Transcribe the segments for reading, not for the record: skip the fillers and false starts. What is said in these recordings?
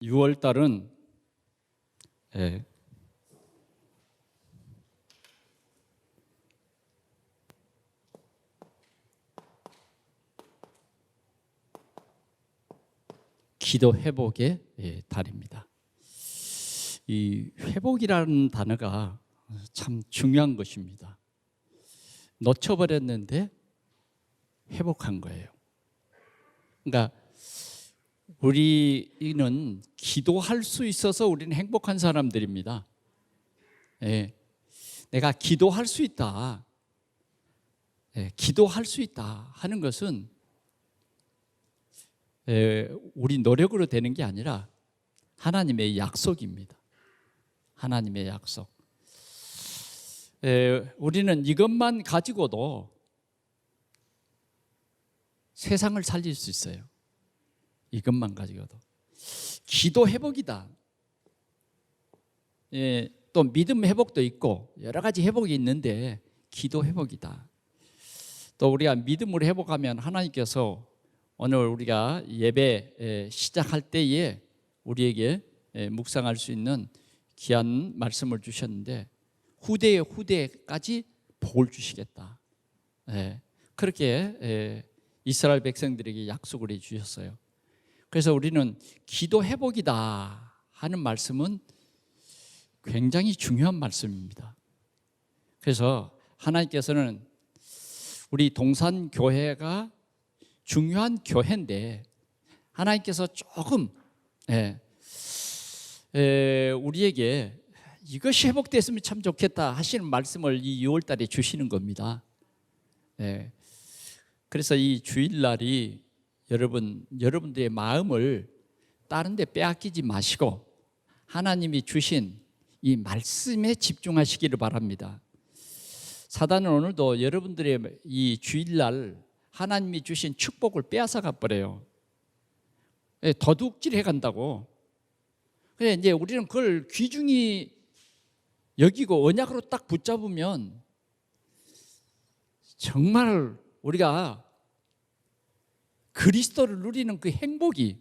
6월 달은 기도 회복의 달입니다. 이 회복이라는 단어가 참 중요한 것입니다. 놓쳐버렸는데 회복한 거예요. 그러니까 우리는 기도할 수 있어서 우리는 행복한 사람들입니다. 내가 기도할 수 있다. 기도할 수 있다 하는 것은 우리 노력으로 되는 게 아니라 하나님의 약속입니다. 하나님의 약속. 우리는 이것만 가지고도 세상을 살릴 수 있어요. 이것만 가지고도. 기도 회복이다. 또 믿음 회복도 있고 여러 가지 회복이 있는데 기도 회복이다. 또 우리가 믿음으로 회복하면 하나님께서 오늘 우리가 예배 시작할 때에 우리에게 묵상할 수 있는 귀한 말씀을 주셨는데 후대의 후대까지 복을 주시겠다. 그렇게 이스라엘 백성들에게 약속을 해주셨어요. 그래서 우리는 기도 회복이다 하는 말씀은 굉장히 중요한 말씀입니다. 그래서 하나님께서는 우리 동산교회가 중요한 교회인데 하나님께서 조금 우리에게 이것이 회복됐으면 참 좋겠다 하시는 말씀을 이 6월 달에 주시는 겁니다. 그래서 이 주일날이 여러분들의 마음을 다른 데 빼앗기지 마시고 하나님이 주신 이 말씀에 집중하시기를 바랍니다. 사단은 오늘도 여러분들의 이 주일날 하나님이 주신 축복을 빼앗아 가버려요. 도둑질해 간다고. 그래 이제 우리는 그걸 귀중히 여기고 언약으로 딱 붙잡으면 정말 우리가 그리스도를 누리는 그 행복이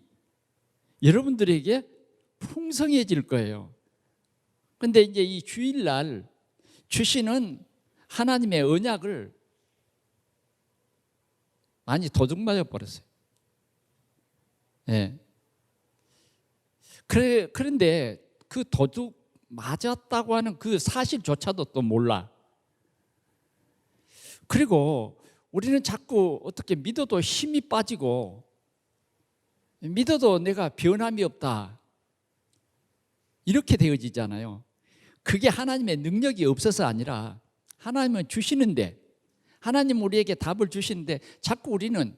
여러분들에게 풍성해질 거예요. 그런데 이제 이 주일날 주시는 하나님의 언약을 많이 도둑맞아 버렸어요. 그런데 그 도둑 맞았다고 하는 그 사실조차도 또 몰라. 그리고 우리는 자꾸 어떻게 믿어도 힘이 빠지고 믿어도 내가 변함이 없다 이렇게 되어지잖아요. 그게 하나님의 능력이 없어서 아니라 하나님은 주시는데 하나님 우리에게 답을 주시는데 자꾸 우리는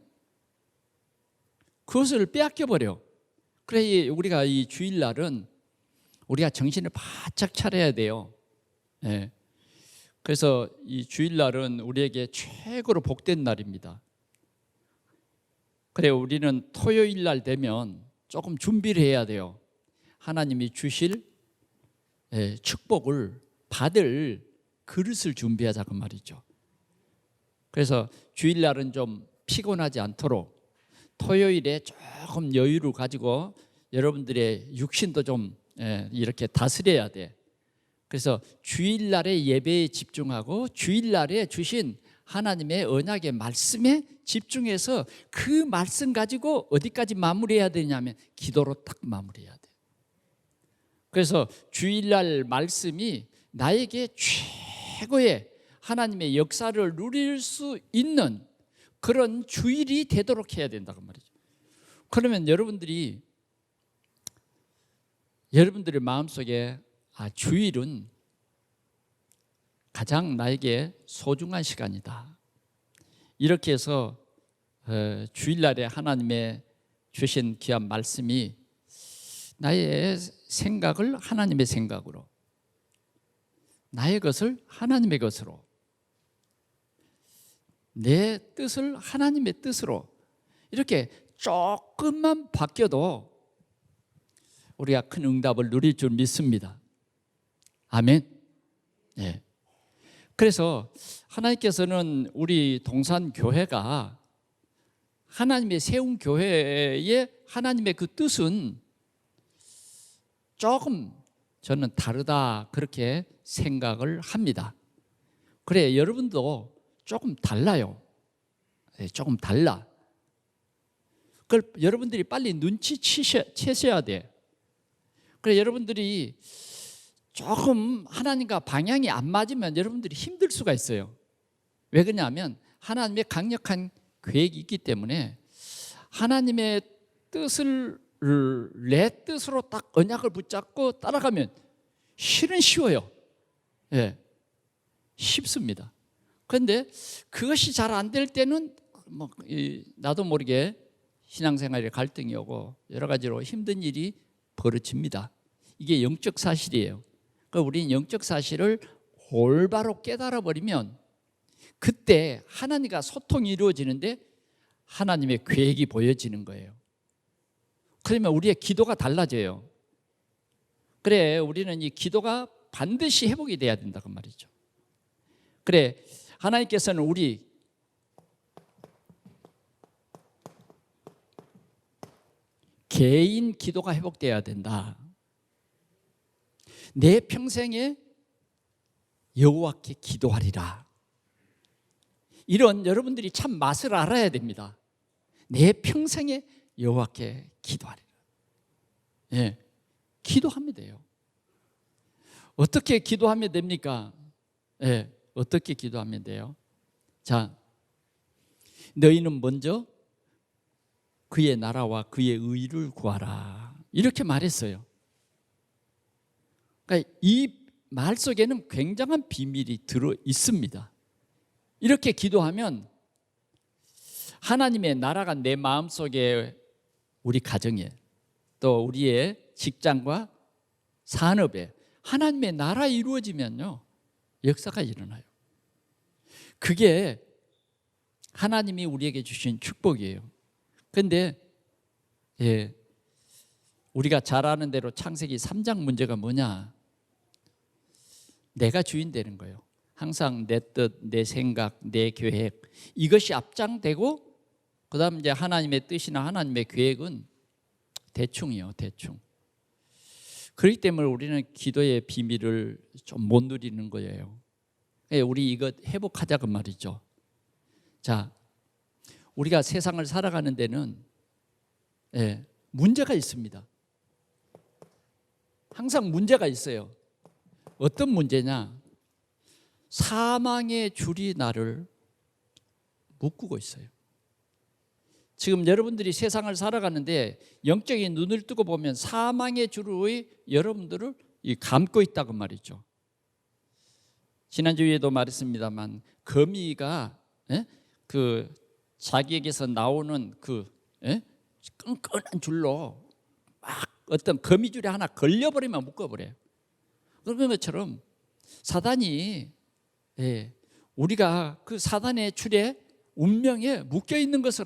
그것을 빼앗겨 버려. 그래 우리가 이 주일날은 우리가 정신을 바짝 차려야 돼요. 그래서 이 주일날은 우리에게 최고로 복된 날입니다. 그래 우리는 토요일날 되면 조금 준비를 해야 돼요. 하나님이 주실 축복을 받을 그릇을 준비하자고 말이죠. 그래서 주일날은 좀 피곤하지 않도록 토요일에 조금 여유를 가지고 여러분들의 육신도 좀 이렇게 다스려야 돼. 그래서 주일날의 예배에 집중하고 주일날에 주신 하나님의 언약의 말씀에 집중해서 그 말씀 가지고 어디까지 마무리해야 되냐면 기도로 딱 마무리해야 돼. 그래서 주일날 말씀이 나에게 최고의 하나님의 역사를 누릴 수 있는 그런 주일이 되도록 해야 된다고 말이죠. 그러면 여러분들의 마음속에 주일은 가장 나에게 소중한 시간이다. 이렇게 해서 주일날에 하나님의 주신 귀한 말씀이 나의 생각을 하나님의 생각으로 나의 것을 하나님의 것으로 내 뜻을 하나님의 뜻으로 이렇게 조금만 바뀌어도 우리가 큰 응답을 누릴 줄 믿습니다. 아멘. 그래서 하나님께서는 우리 동산교회가 하나님의 세운 교회의 하나님의 그 뜻은 조금 저는 다르다 그렇게 생각을 합니다. 그래, 여러분도 조금 달라요. 조금 달라. 그걸 여러분들이 빨리 눈치채셔야 돼. 그래, 여러분들이 조금 하나님과 방향이 안 맞으면 여러분들이 힘들 수가 있어요. 왜 그러냐면 하나님의 강력한 계획이 있기 때문에 하나님의 뜻을 내 뜻으로 딱 언약을 붙잡고 따라가면 실은 쉬워요. 예, 쉽습니다. 그런데 그것이 잘 안 될 때는 나도 모르게 신앙생활에 갈등이 오고 여러 가지로 힘든 일이 벌어집니다. 이게 영적 사실이에요. 그러니까 우리는 영적 사실을 올바로 깨달아 버리면 그때 하나님과 소통이 이루어지는데 하나님의 계획이 보여지는 거예요. 그러면 우리의 기도가 달라져요. 그래, 우리는 이 기도가 반드시 회복이 돼야 된다고 말이죠. 그래, 하나님께서는 우리 개인 기도가 회복돼야 된다. 내 평생에 여호와께 기도하리라. 이런 여러분들이 참 맛을 알아야 됩니다. 내 평생에 여호와께 기도하리라. 예, 기도하면 돼요. 어떻게 기도하면 됩니까? 예, 어떻게 기도하면 돼요? 자, 너희는 먼저 그의 나라와 그의 의를 구하라. 이렇게 말했어요. 그러니까 이 말 속에는 굉장한 비밀이 들어 있습니다. 이렇게 기도하면 하나님의 나라가 내 마음속에, 우리 가정에, 또 우리의 직장과 산업에 하나님의 나라 이루어지면요, 역사가 일어나요. 그게 하나님이 우리에게 주신 축복이에요. 그런데 우리가 잘 아는 대로 창세기 3장 문제가 뭐냐? 내가 주인 되는 거예요. 항상 내 뜻, 내 생각, 내 계획, 이것이 앞장되고 그다음 이제 하나님의 뜻이나 하나님의 계획은 대충이요, 대충. 그렇기 때문에 우리는 기도의 비밀을 좀 못 누리는 거예요. 우리 이거 회복하자고 말이죠. 자, 우리가 세상을 살아가는 데는 문제가 있습니다. 항상 문제가 있어요. 어떤 문제냐? 사망의 줄이 나를 묶고 있어요. 지금 여러분들이 세상을 살아가는데 영적인 눈을 뜨고 보면 사망의 줄이 여러분들을 감고 있다고 말이죠. 지난주에도 말했습니다만 거미가 그 자기에게서 나오는 그 끈끈한 줄로 막 어떤 거미줄에 하나 걸려버리면 묶어버려요. 그런 것처럼 사단이 우리가 그 사단의 줄에 운명에 묶여 있는 것을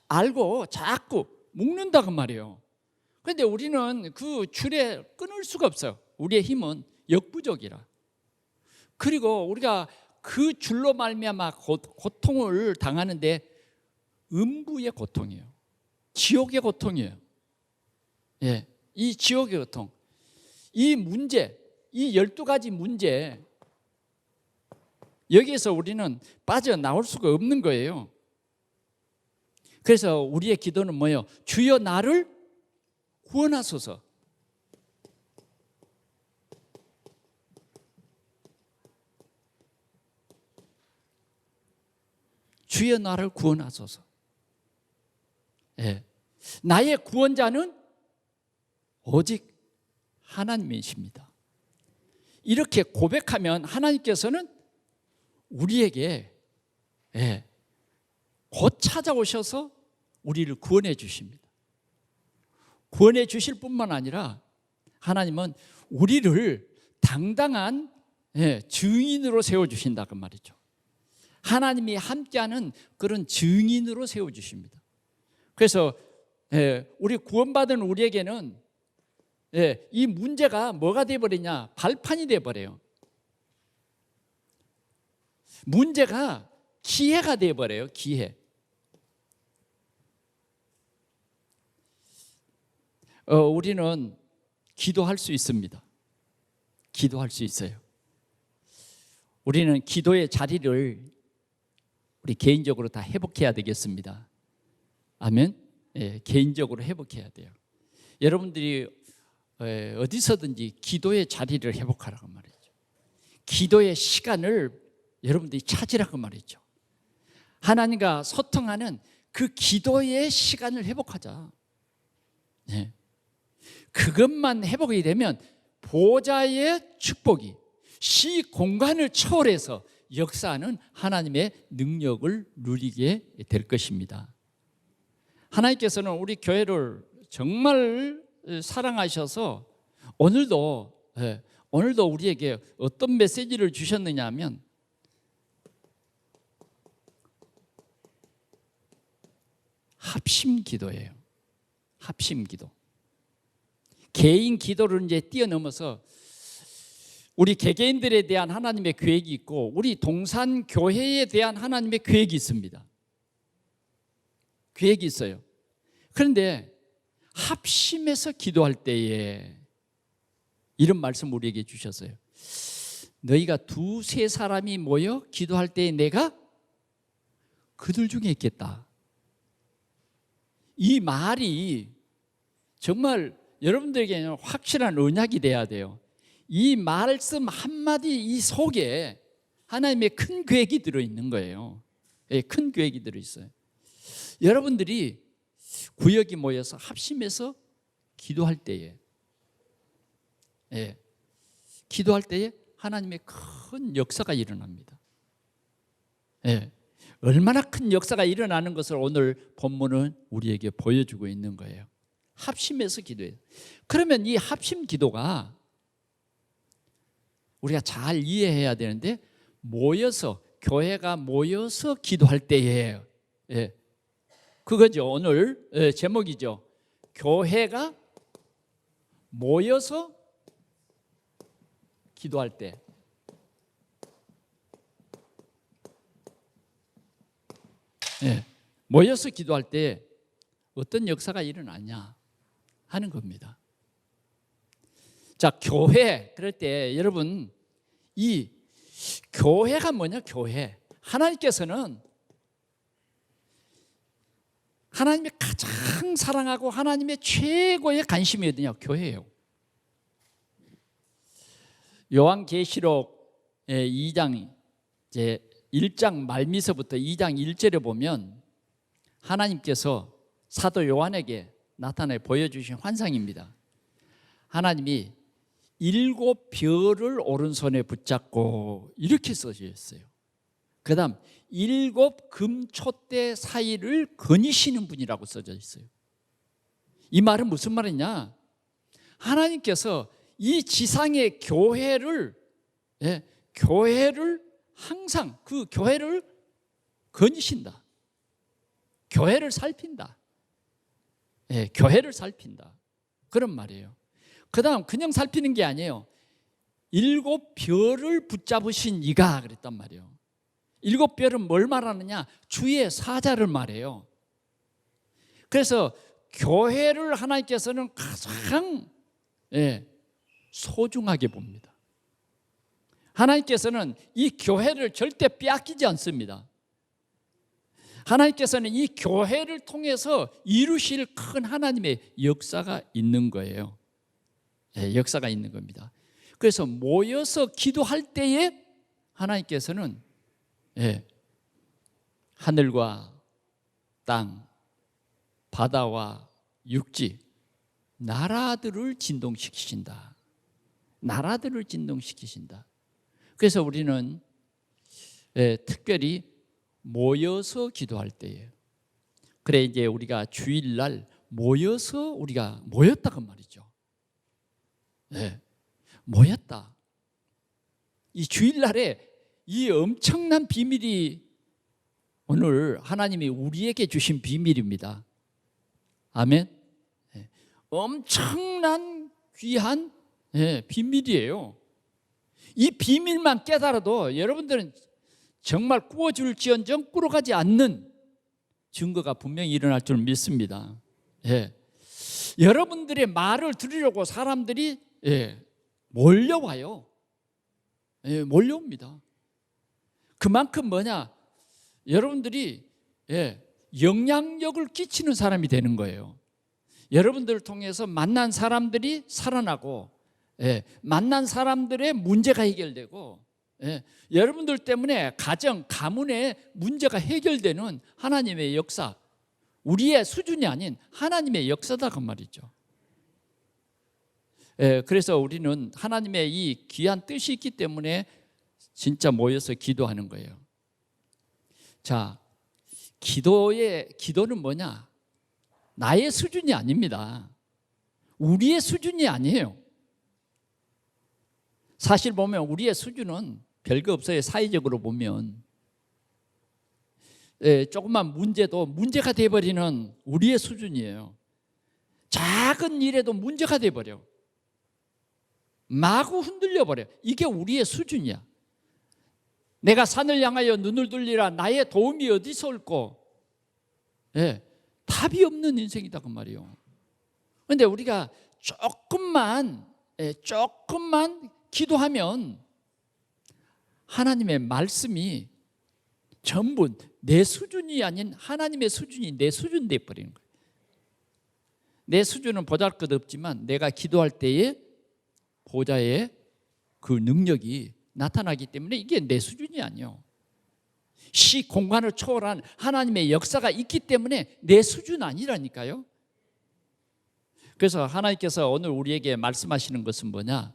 알고 자꾸 묶는다고 말이에요. 그런데 우리는 그 줄에 끊을 수가 없어요. 우리의 힘은 역부족이라. 그리고 우리가 그 줄로 말미암아 고통을 당하는데 음부의 고통이에요. 지옥의 고통이에요. 이 지옥의 고통, 이 문제, 이 12가지 문제, 여기에서 우리는 빠져나올 수가 없는 거예요. 그래서 우리의 기도는 뭐예요? 주여 나를 구원하소서. 주여 나를 구원하소서. 나의 구원자는 오직 하나님이십니다. 이렇게 고백하면 하나님께서는 우리에게 곧 찾아오셔서 우리를 구원해 주십니다. 구원해 주실 뿐만 아니라 하나님은 우리를 당당한 증인으로 세워주신다고 말이죠. 하나님이 함께하는 그런 증인으로 세워주십니다. 그래서 우리 구원받은 우리에게는 이 문제가 뭐가 되어버리냐? 발판이 되어버려요. 문제가 기회가 되어버려요. 기회. 우리는 기도할 수 있습니다. 기도할 수 있어요. 우리는 기도의 자리를 우리 개인적으로 다 회복해야 되겠습니다. 아멘. 예, 개인적으로 회복해야 돼요. 여러분들이 어디서든지 기도의 자리를 회복하라고 말이죠. 기도의 시간을 여러분들이 찾으라고 말이죠. 하나님과 소통하는 그 기도의 시간을 회복하자. 네. 그것만 회복이 되면 보좌의 축복이 시 공간을 초월해서 역사하는 하나님의 능력을 누리게 될 것입니다. 하나님께서는 우리 교회를 정말 사랑하셔서 오늘도 우리에게 어떤 메시지를 주셨느냐 하면 합심 기도예요. 합심 기도. 개인 기도를 이제 뛰어넘어서 우리 개개인들에 대한 하나님의 계획이 있고 우리 동산 교회에 대한 하나님의 계획이 있습니다. 계획이 있어요. 그런데 합심해서 기도할 때에 이런 말씀 우리에게 주셨어요. 너희가 두세 사람이 모여 기도할 때에 내가 그들 중에 있겠다. 이 말이 정말 여러분들에게는 확실한 언약이 돼야 돼요. 이 말씀 한마디 이 속에 하나님의 큰 계획이 들어있는 거예요. 예, 큰 계획이 들어있어요. 여러분들이 구역이 모여서 합심해서 기도할 때에 기도할 때에 하나님의 큰 역사가 일어납니다. 얼마나 큰 역사가 일어나는 것을 오늘 본문은 우리에게 보여주고 있는 거예요. 합심해서 기도해요. 그러면 이 합심 기도가 우리가 잘 이해해야 되는데 모여서 교회가 모여서 기도할 때에 그거죠. 오늘 제목이죠. 교회가 모여서 기도할 때. 모여서 기도할 때 어떤 역사가 일어나냐 하는 겁니다. 자, 교회 그럴 때 여러분 이 교회가 뭐냐? 교회. 하나님께서는 하나님의 가장 사랑하고 하나님의 최고의 관심이 어디냐? 교회예요. 요한계시록 2장 이제 1장 말미서부터 2장 1절에 보면 하나님께서 사도 요한에게 나타내 보여주신 환상입니다. 하나님이 7별을 오른손에 붙잡고 이렇게 써져 있어요. 그 다음 7 금촛대 사이를 거니시는 분이라고 써져 있어요. 이 말은 무슨 말이냐? 하나님께서 이 지상의 교회를 항상 그 교회를 거니신다. 교회를 살핀다. 교회를 살핀다. 그런 말이에요. 그 다음 그냥 살피는 게 아니에요. 7별을 붙잡으신 이가 그랬단 말이에요. 7별은 뭘 말하느냐? 주의 사자를 말해요. 그래서 교회를 하나님께서는 가장 소중하게 봅니다. 하나님께서는 이 교회를 절대 빼앗기지 않습니다. 하나님께서는 이 교회를 통해서 이루실 큰 하나님의 역사가 있는 거예요. 역사가 있는 겁니다. 그래서 모여서 기도할 때에 하나님께서는 하늘과 땅, 바다와 육지, 나라들을 진동시키신다. 나라들을 진동시키신다. 그래서 우리는 특별히 모여서 기도할 때에 그래 이제 우리가 주일날 모여서 우리가 모였다고 말이죠. 모였다. 이 주일날에 이 엄청난 비밀이 오늘 하나님이 우리에게 주신 비밀입니다. 아멘. 엄청난 귀한 비밀이에요. 이 비밀만 깨달아도 여러분들은 정말 꾸어줄지언정 꾸러가지 않는 증거가 분명히 일어날 줄 믿습니다. 여러분들의 말을 들으려고 사람들이 몰려와요. 몰려옵니다. 그만큼 뭐냐? 여러분들이 영향력을 끼치는 사람이 되는 거예요. 여러분들을 통해서 만난 사람들이 살아나고, 만난 사람들의 문제가 해결되고, 여러분들 때문에 가정, 가문의 문제가 해결되는 하나님의 역사, 우리의 수준이 아닌 하나님의 역사다 그 말이죠. 그래서 우리는 하나님의 이 귀한 뜻이 있기 때문에 진짜 모여서 기도하는 거예요. 자, 기도는 뭐냐? 나의 수준이 아닙니다. 우리의 수준이 아니에요. 사실 보면 우리의 수준은 별거 없어요. 사회적으로 보면 조금만 문제도 문제가 돼버리는 우리의 수준이에요. 작은 일에도 문제가 돼버려. 마구 흔들려버려. 이게 우리의 수준이야. 내가 산을 향하여 눈을 돌리라. 나의 도움이 어디서 올꼬? 답이 없는 인생이다 그 말이에요. 그런데 우리가 조금만 기도하면 하나님의 말씀이 전부 내 수준이 아닌 하나님의 수준이 내 수준 돼버리는 거예요. 내 수준은 보잘것없지만 내가 기도할 때에 보좌의 그 능력이 나타나기 때문에 이게 내 수준이 아니에요. 시 공간을 초월한 하나님의 역사가 있기 때문에 내 수준 아니라니까요. 그래서 하나님께서 오늘 우리에게 말씀하시는 것은 뭐냐?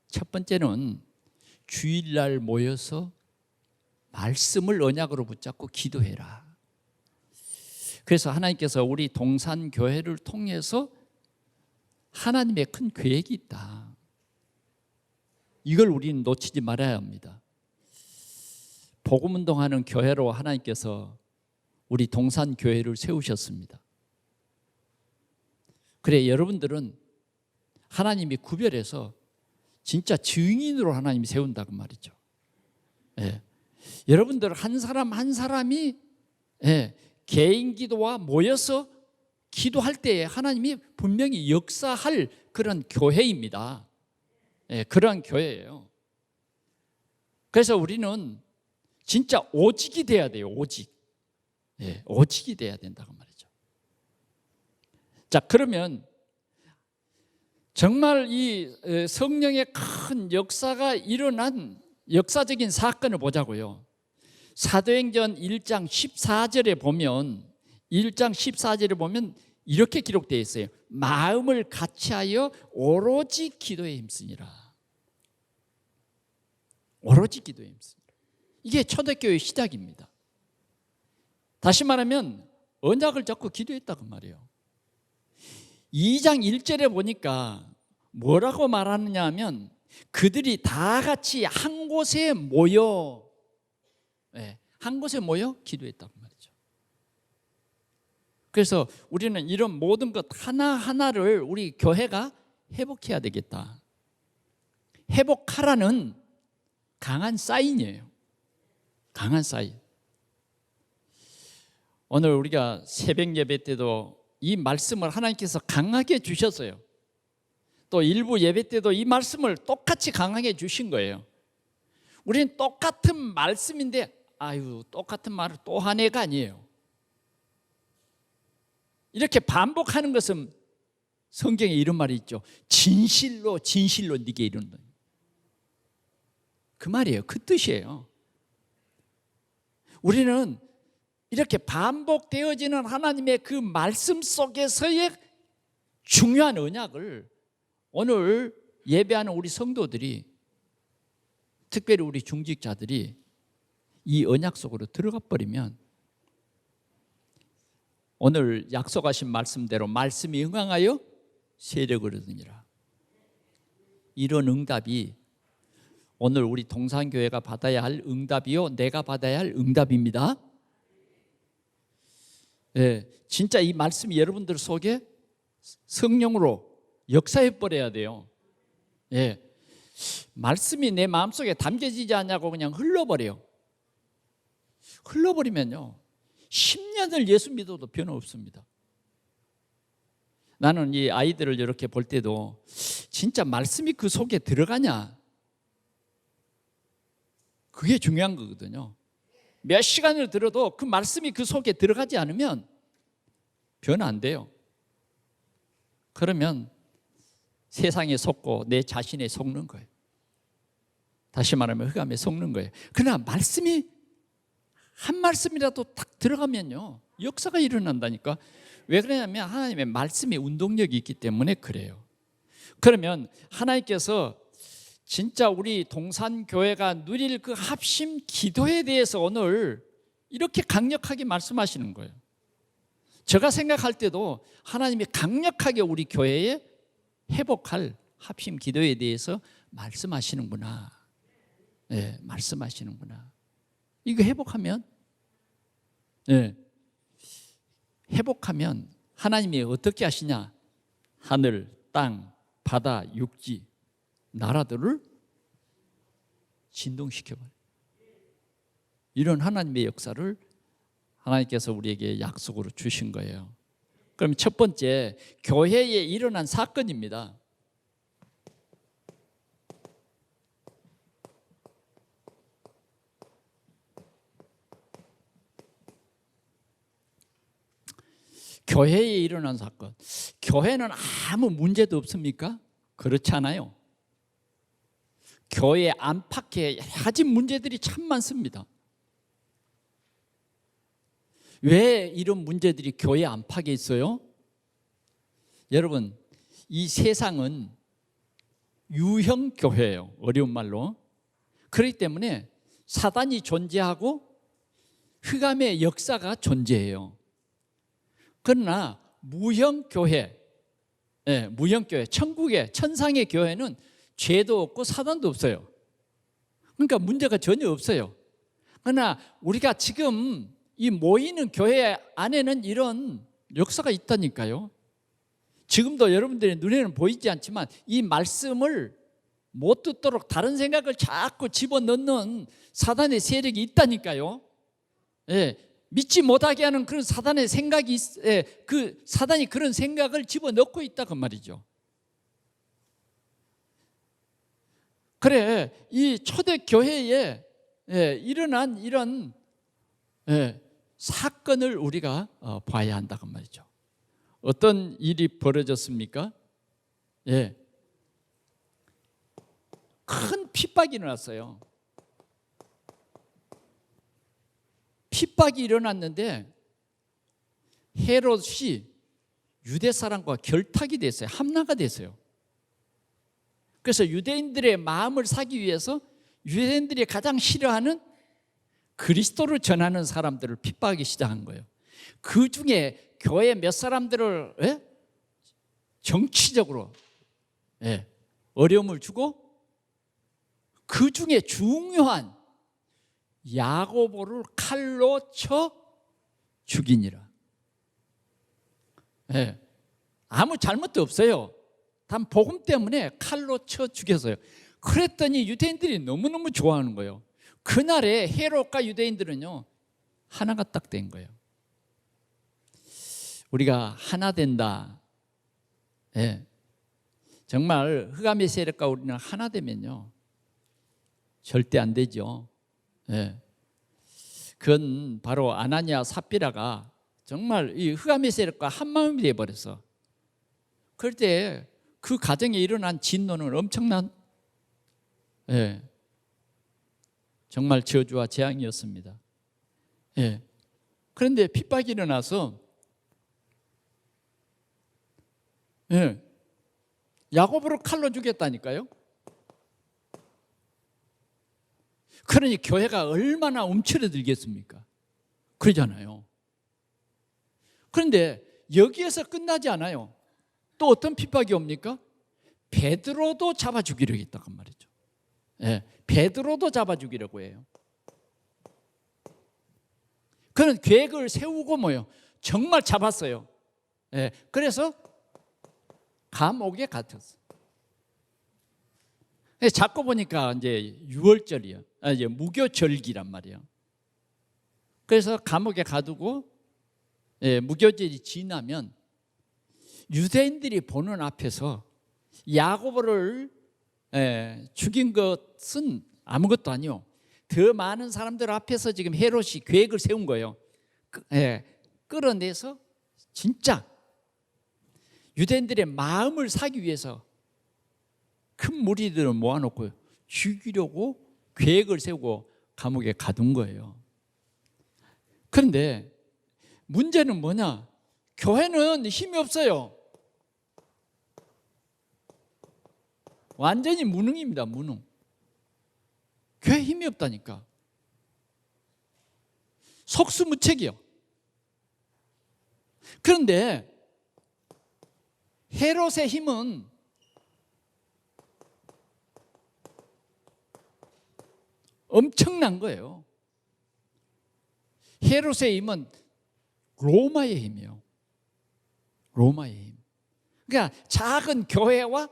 첫 번째는 주일날 모여서 말씀을 언약으로 붙잡고 기도해라. 그래서 하나님께서 우리 동산교회를 통해서 하나님의 큰 계획이 있다. 이걸 우리는 놓치지 말아야 합니다. 복음운동하는 교회로 하나님께서 우리 동산교회를 세우셨습니다. 그래, 여러분들은 하나님이 구별해서 진짜 증인으로 하나님이 세운다고 말이죠. 여러분들 한 사람 한 사람이 개인 기도와 모여서 기도할 때에 하나님이 분명히 역사할 그런 교회입니다. 그런 교회예요. 그래서 우리는 진짜 오직이 돼야 돼요. 오직이 돼야 된다고 말이죠. 자, 그러면 정말 이 성령의 큰 역사가 일어난 역사적인 사건을 보자고요. 사도행전 1장 14절에 보면 이렇게 기록되어 있어요. 마음을 같이하여 오로지 기도에 힘쓰니라. 오로지 기도에 힘쓰니라. 이게 초대교회의 시작입니다. 다시 말하면 언약을 잡고 기도했다고 말이에요. 2장 1절에 보니까 뭐라고 말하느냐 하면 그들이 다 같이 한 곳에 모여 기도했다고 말이죠. 그래서 우리는 이런 모든 것 하나하나를 우리 교회가 회복해야 되겠다. 회복하라는 강한 사인이에요. 강한 사인. 오늘 우리가 새벽 예배 때도 이 말씀을 하나님께서 강하게 주셨어요. 또 일부 예배 때도 이 말씀을 똑같이 강하게 주신 거예요. 우리는 똑같은 말씀인데 똑같은 말을 또 한 해가 아니에요. 이렇게 반복하는 것은 성경에 이런 말이 있죠. 진실로 네게 이룬다. 그 말이에요. 그 뜻이에요. 우리는 이렇게 반복되어지는 하나님의 그 말씀 속에서의 중요한 언약을 오늘 예배하는 우리 성도들이, 특별히 우리 중직자들이 이 언약 속으로 들어가 버리면 오늘 약속하신 말씀대로 말씀이 응항하여 세력을 얻으니라. 이런 응답이 오늘 우리 동산교회가 받아야 할 응답이요, 내가 받아야 할 응답입니다. 진짜 이 말씀이 여러분들 속에 성령으로 역사해 버려야 돼요. 말씀이 내 마음속에 담겨지지 않냐고 그냥 흘러버려요. 흘러버리면요 10년을 예수 믿어도 변화 없습니다. 나는 이 아이들을 이렇게 볼 때도 진짜 말씀이 그 속에 들어가냐, 그게 중요한 거거든요. 몇 시간을 들어도 그 말씀이 그 속에 들어가지 않으면 변화 안 돼요. 그러면 세상에 속고 내 자신에 속는 거예요. 다시 말하면 흑암에 속는 거예요. 그러나 말씀이 한 말씀이라도 딱 들어가면요, 역사가 일어난다니까. 왜 그러냐면 하나님의 말씀에 운동력이 있기 때문에 그래요. 그러면 하나님께서 진짜 우리 동산교회가 누릴 그 합심 기도에 대해서 오늘 이렇게 강력하게 말씀하시는 거예요. 제가 생각할 때도 하나님이 강력하게 우리 교회에 회복할 합심 기도에 대해서 말씀하시는구나. 네, 말씀하시는구나. 이거 회복하면, 네, 회복하면 하나님이 어떻게 하시냐? 하늘, 땅, 바다, 육지, 나라들을 진동시켜버려요. 이런 하나님의 역사를 하나님께서 우리에게 약속으로 주신 거예요. 그럼 첫 번째, 교회에 일어난 사건입니다. 교회에 일어난 사건. 교회는 아무 문제도 없습니까? 그렇지 않아요. 교회 안팎에 여러 가지 문제들이 참 많습니다. 왜 이런 문제들이 교회 안팎에 있어요? 여러분, 이 세상은 유형 교회예요. 어려운 말로. 그렇기 때문에 사단이 존재하고 흑암의 역사가 존재해요. 그러나 무형 교회, 무형 교회, 천국의 천상의 교회는 죄도 없고 사단도 없어요. 그러니까 문제가 전혀 없어요. 그러나 우리가 지금 이 모이는 교회 안에는 이런 역사가 있다니까요. 지금도 여러분들의 눈에는 보이지 않지만 이 말씀을 못 듣도록 다른 생각을 자꾸 집어넣는 사단의 세력이 있다니까요. 믿지 못하게 하는 그런 사단의 생각이 그 사단이 그런 생각을 집어넣고 있다 그 말이죠. 그래, 이 초대 교회에 일어난 이런 사건을 우리가 봐야 한다 그 말이죠. 어떤 일이 벌어졌습니까? 큰 핍박이 일어났어요. 핍박이 일어났는데 헤롯이 유대 사람과 결탁이 됐어요. 함나가 됐어요. 그래서 유대인들의 마음을 사기 위해서 유대인들이 가장 싫어하는 그리스도를 전하는 사람들을 핍박하기 시작한 거예요. 그 중에 교회 몇 사람들을 정치적으로 어려움을 주고 그 중에 중요한 야고보를 칼로 쳐 죽이니라. 아무 잘못도 없어요. 단 복음 때문에 칼로 쳐 죽였어요. 그랬더니 유대인들이 너무너무 좋아하는 거예요. 그날에 헤롯과 유대인들은요 하나가 딱 된 거예요. 우리가 하나 된다. 정말 흑암의 세력과 우리는 하나 되면요 절대 안 되죠. 그건 바로 아나니아 삽비라가 정말 이 흑암의 세력과 한 마음이 되어버렸어. 그럴 때 그 가정에 일어난 진노는 엄청난 정말 저주와 재앙이었습니다. 그런데 핍박이 일어나서 야고보를 칼로 죽였다니까요. 그러니 교회가 얼마나 움츠러들겠습니까? 그러잖아요. 그런데 여기에서 끝나지 않아요. 또 어떤 핍박이 옵니까? 베드로도 잡아 죽이려고 했다고 말이죠. 베드로도 잡아 죽이려고 해요. 그런 계획을 세우고 뭐요? 정말 잡았어요. 그래서 감옥에 갇혔어요. 잡고 보니까 이제 6월절이요. 이제 무교절기란 말이에요. 그래서 감옥에 가두고 무교절이 지나면 유대인들이 보는 앞에서 야고보를 죽인 것은 아무것도 아니요. 더 많은 사람들 앞에서 지금 헤롯이 계획을 세운 거예요. 끌어내서 진짜 유대인들의 마음을 사기 위해서 큰 무리들을 모아놓고 죽이려고 계획을 세우고 감옥에 가둔 거예요. 그런데 문제는 뭐냐? 교회는 힘이 없어요. 완전히 무능입니다. 무능. 교회 힘이 없다니까. 속수무책이요. 그런데 헤롯의 힘은 엄청난 거예요. 헤롯의 힘은 로마의 힘이에요. 로마의 힘. 그러니까 작은 교회와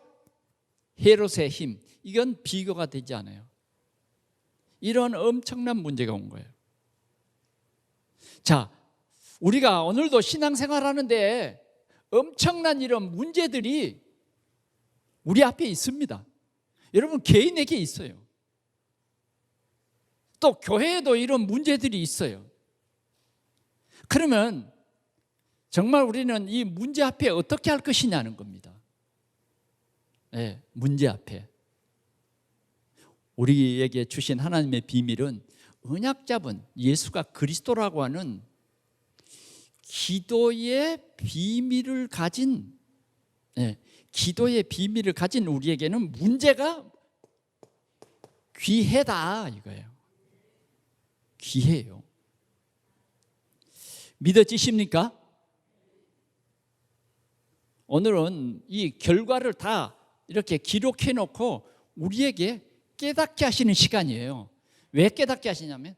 헤롯의 힘, 이건 비교가 되지 않아요. 이런 엄청난 문제가 온 거예요. 자, 우리가 오늘도 신앙생활하는데 엄청난 이런 문제들이 우리 앞에 있습니다. 여러분, 개인에게 있어요. 또 교회에도 이런 문제들이 있어요. 그러면 정말 우리는 이 문제 앞에 어떻게 할 것이냐는 겁니다. 네, 문제 앞에 우리에게 주신 하나님의 비밀은 언약 잡은 예수가 그리스도라고 하는 기도의 비밀을 가진 우리에게는 문제가 귀하다 이거예요. 귀해요. 믿어지십니까? 오늘은 이 결과를 다 이렇게 기록해 놓고 우리에게 깨닫게 하시는 시간이에요. 왜 깨닫게 하시냐면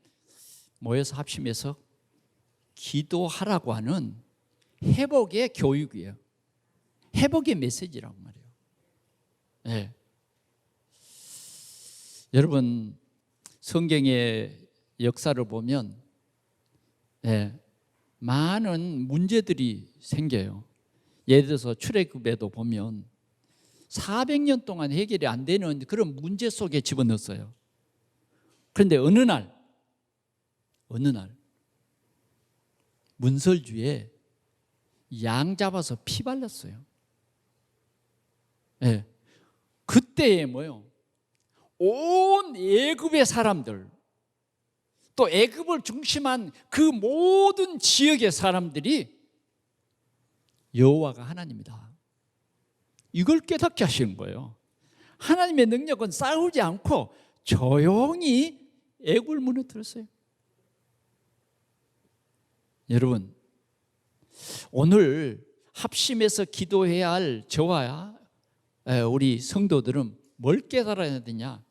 모여서 합심해서 기도하라고 하는 회복의 교육이에요. 회복의 메시지라고 말이에요. 네. 여러분, 성경의 역사를 보면 많은 문제들이 생겨요. 예를 들어서 출애굽에도 보면 400년 동안 해결이 안 되는 그런 문제 속에 집어넣었어요. 그런데 어느 날 문설주에 양 잡아서 피 발랐어요. 그때에 뭐요? 온 애굽의 사람들, 또 애굽을 중심한 그 모든 지역의 사람들이 여호와가 하나님이다, 이걸 깨닫게 하시는 거예요. 하나님의 능력은 싸우지 않고 조용히 애굽을 무너뜨렸어요. 여러분, 오늘 합심해서 기도해야 할 저와 우리 성도들은 뭘 깨달아야 되냐?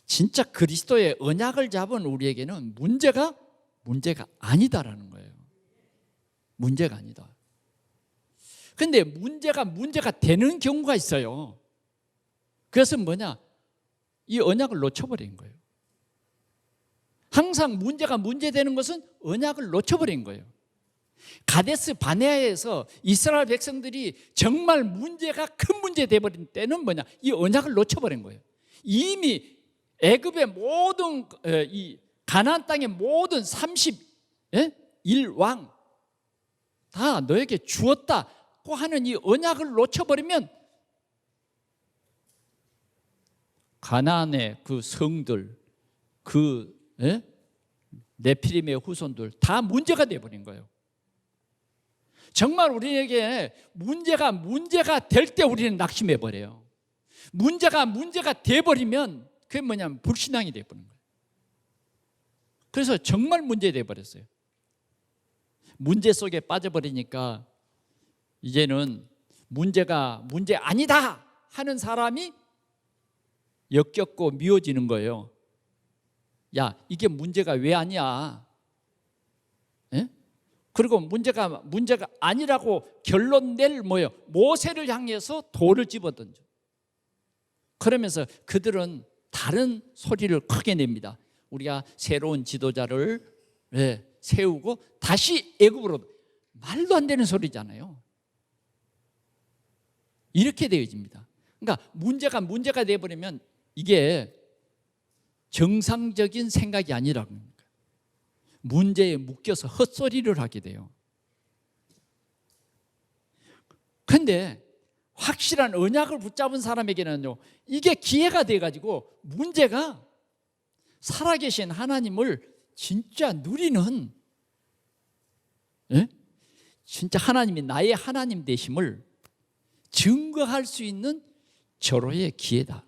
진짜 그리스도의 언약을 잡은 우리에게는 문제가 아니다라는 거예요. 문제가 아니다. 그런데 문제가 되는 경우가 있어요. 그것은 뭐냐? 이 언약을 놓쳐버린 거예요. 항상 문제되는 것은 언약을 놓쳐버린 거예요. 가데스 바네아에서 이스라엘 백성들이 정말 문제가 큰 문제 되어버린 때는 뭐냐? 이 언약을 놓쳐버린 거예요. 이미 애굽의 모든 이 가나안 땅의 모든 31왕 다 너에게 주었다고 하는 이 언약을 놓쳐버리면 가나안의 그 성들, 그 네피림의 후손들 다 문제가 되어버린 거예요. 정말 우리에게 문제가 될 때 우리는 낙심해버려요. 문제가 돼버리면 그게 뭐냐면 불신앙이 돼버린 거예요. 그래서 정말 문제 돼버렸어요. 문제 속에 빠져버리니까 이제는 문제 아니다 하는 사람이 역겹고 미워지는 거예요. 야, 이게 문제가 왜 아니야? 그리고 문제가 아니라고 결론 낼 모세를 향해서 돌을 집어던져. 그러면서 그들은 다른 소리를 크게 냅니다. 우리가 새로운 지도자를 세우고 다시 애굽으로, 말도 안 되는 소리잖아요. 이렇게 되어집니다. 그러니까 문제가 되어버리면 이게 정상적인 생각이 아니라고 합니다. 문제에 묶여서 헛소리를 하게 돼요. 그런데 확실한 언약을 붙잡은 사람에게는요, 이게 기회가 돼가지고 문제가 살아계신 하나님을 진짜 누리는, 예? 진짜 하나님이 나의 하나님 되심을 증거할 수 있는 절호의 기회다.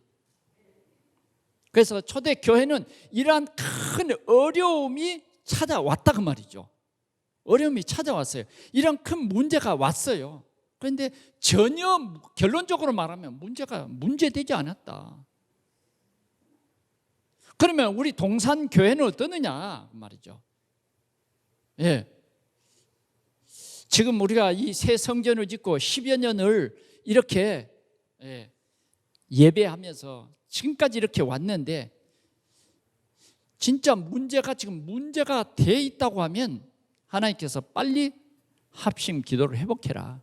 그래서 초대교회는 이러한 큰 어려움이 찾아왔다 그 말이죠. 어려움이 찾아왔어요. 이런 큰 문제가 왔어요. 그런데 전혀 결론적으로 말하면 문제되지 않았다. 그러면 우리 동산교회는 어떠느냐 말이죠. 예. 지금 우리가 이 새 성전을 짓고 10여 년을 이렇게 예배하면서 지금까지 이렇게 왔는데, 진짜 문제가 돼 있다고 하면 하나님께서 빨리 합심 기도를 회복해라.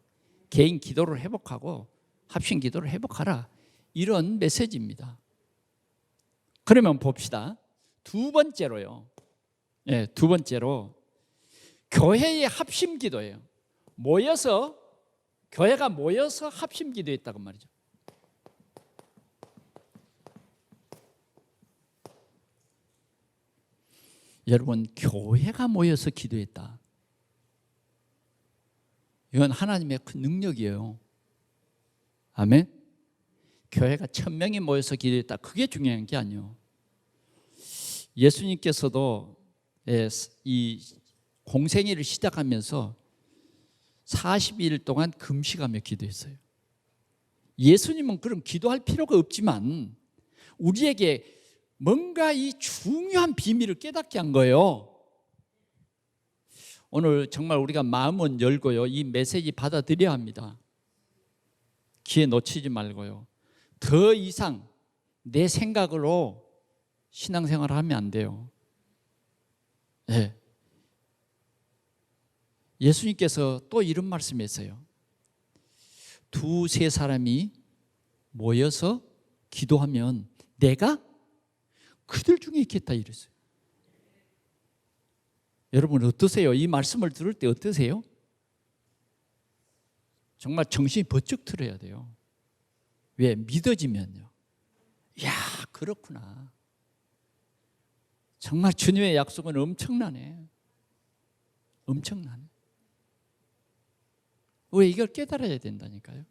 개인 기도를 회복하고 합심 기도를 회복하라. 이런 메시지입니다. 그러면 봅시다. 두 번째로요. 두 번째로 교회의 합심 기도예요. 교회가 모여서 합심 기도했다고 말이죠. 여러분, 교회가 모여서 기도했다. 이건 하나님의 큰 능력이에요. 아멘. 교회가 1000명이 모여서 기도했다. 그게 중요한 게 아니에요. 예수님께서도 이 공생애를 시작하면서 40일 동안 금식하며 기도했어요. 예수님은 그럼 기도할 필요가 없지만 우리에게 뭔가 이 중요한 비밀을 깨닫게 한 거예요. 오늘 정말 우리가 마음은 열고요, 이 메시지 받아들여야 합니다. 기회 놓치지 말고요. 더 이상 내 생각으로 신앙생활을 하면 안 돼요. 네. 예수님께서 또 이런 말씀했어요. 2-3 사람이 모여서 기도하면 내가 그들 중에 있겠다 이랬어요. 여러분 어떠세요? 이 말씀을 들을 때 어떠세요? 정말 정신이 번쩍 들어야 돼요. 왜? 믿어지면요. 이야, 그렇구나. 정말 주님의 약속은 엄청나네. 엄청나네. 왜? 이걸 깨달아야 된다니까요.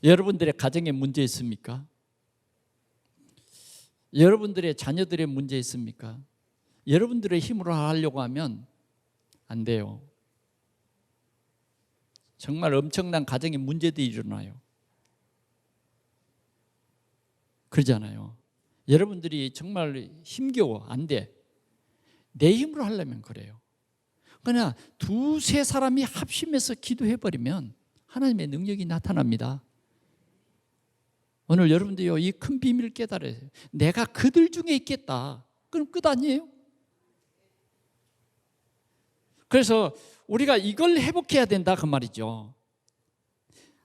여러분들의 가정에 문제 있습니까? 여러분들의 자녀들의 문제 있습니까? 여러분들의 힘으로 하려고 하면 안 돼요. 정말 엄청난 가정의 문제들이 일어나요. 그러잖아요. 여러분들이 정말 힘겨워, 안 돼. 내 힘으로 하려면 그래요. 그러나 2-3 사람이 합심해서 기도해버리면 하나님의 능력이 나타납니다. 오늘 여러분들요, 이 큰 비밀을 깨달아야 돼요. 내가 그들 중에 있겠다. 그럼 끝 아니에요? 그래서 우리가 이걸 회복해야 된다 그 말이죠.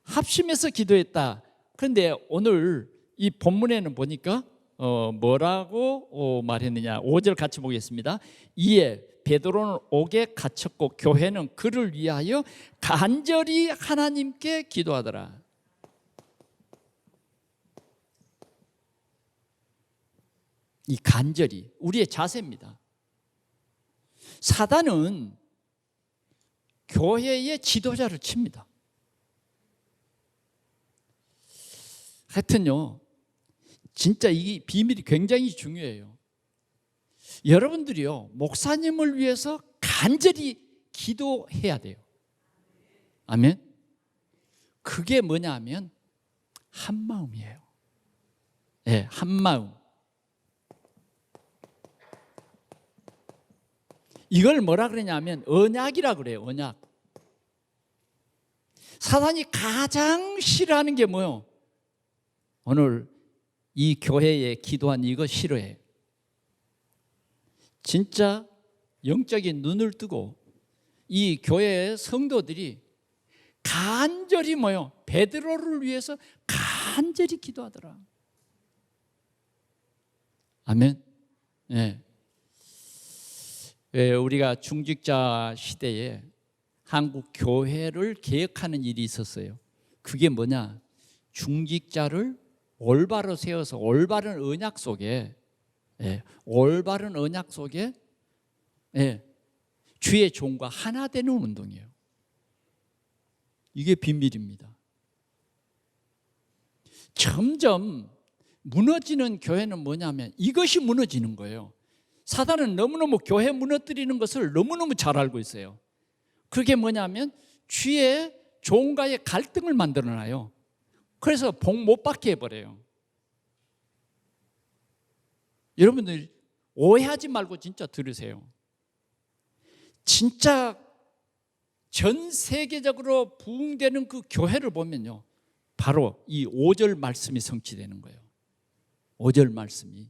합심해서 기도했다. 그런데 오늘 이 본문에는 보니까 뭐라고 말했느냐. 5절 같이 보겠습니다. 이에 베드로는 옥에 갇혔고 교회는 그를 위하여 간절히 하나님께 기도하더라. 이 간절히 우리의 자세입니다. 사단은 교회의 지도자를 칩니다. 하여튼요, 진짜 이 비밀이 굉장히 중요해요. 여러분들이요, 목사님을 위해서 간절히 기도해야 돼요. 아멘. 그게 뭐냐 하면 한마음이에요. 네, 한마음. 이걸 뭐라 그러냐면 언약이라 그래요. 언약. 사단이 가장 싫어하는 게 뭐예요? 오늘 이 교회에 기도한 이거 싫어해. 진짜 영적인 눈을 뜨고 이 교회의 성도들이 간절히 뭐요? 베드로를 위해서 간절히 기도하더라. 아멘. 예. 우리가 중직자 시대에 한국 교회를 개혁하는 일이 있었어요. 그게 뭐냐? 중직자를 올바로 세워서 올바른 언약 속에, 올바른 언약 속에 주의 종과 하나 되는 운동이에요. 이게 비밀입니다. 점점 무너지는 교회는 뭐냐면 이것이 무너지는 거예요. 사단은 너무너무 교회 무너뜨리는 것을 너무너무 잘 알고 있어요. 그게 뭐냐면 주의 종과의 갈등을 만들어놔요. 그래서 복 못 받게 해버려요. 여러분들 오해하지 말고 진짜 들으세요. 진짜 전 세계적으로 부흥되는 그 교회를 보면요, 바로 이 5절 말씀이 성취되는 거예요. 5절 말씀이.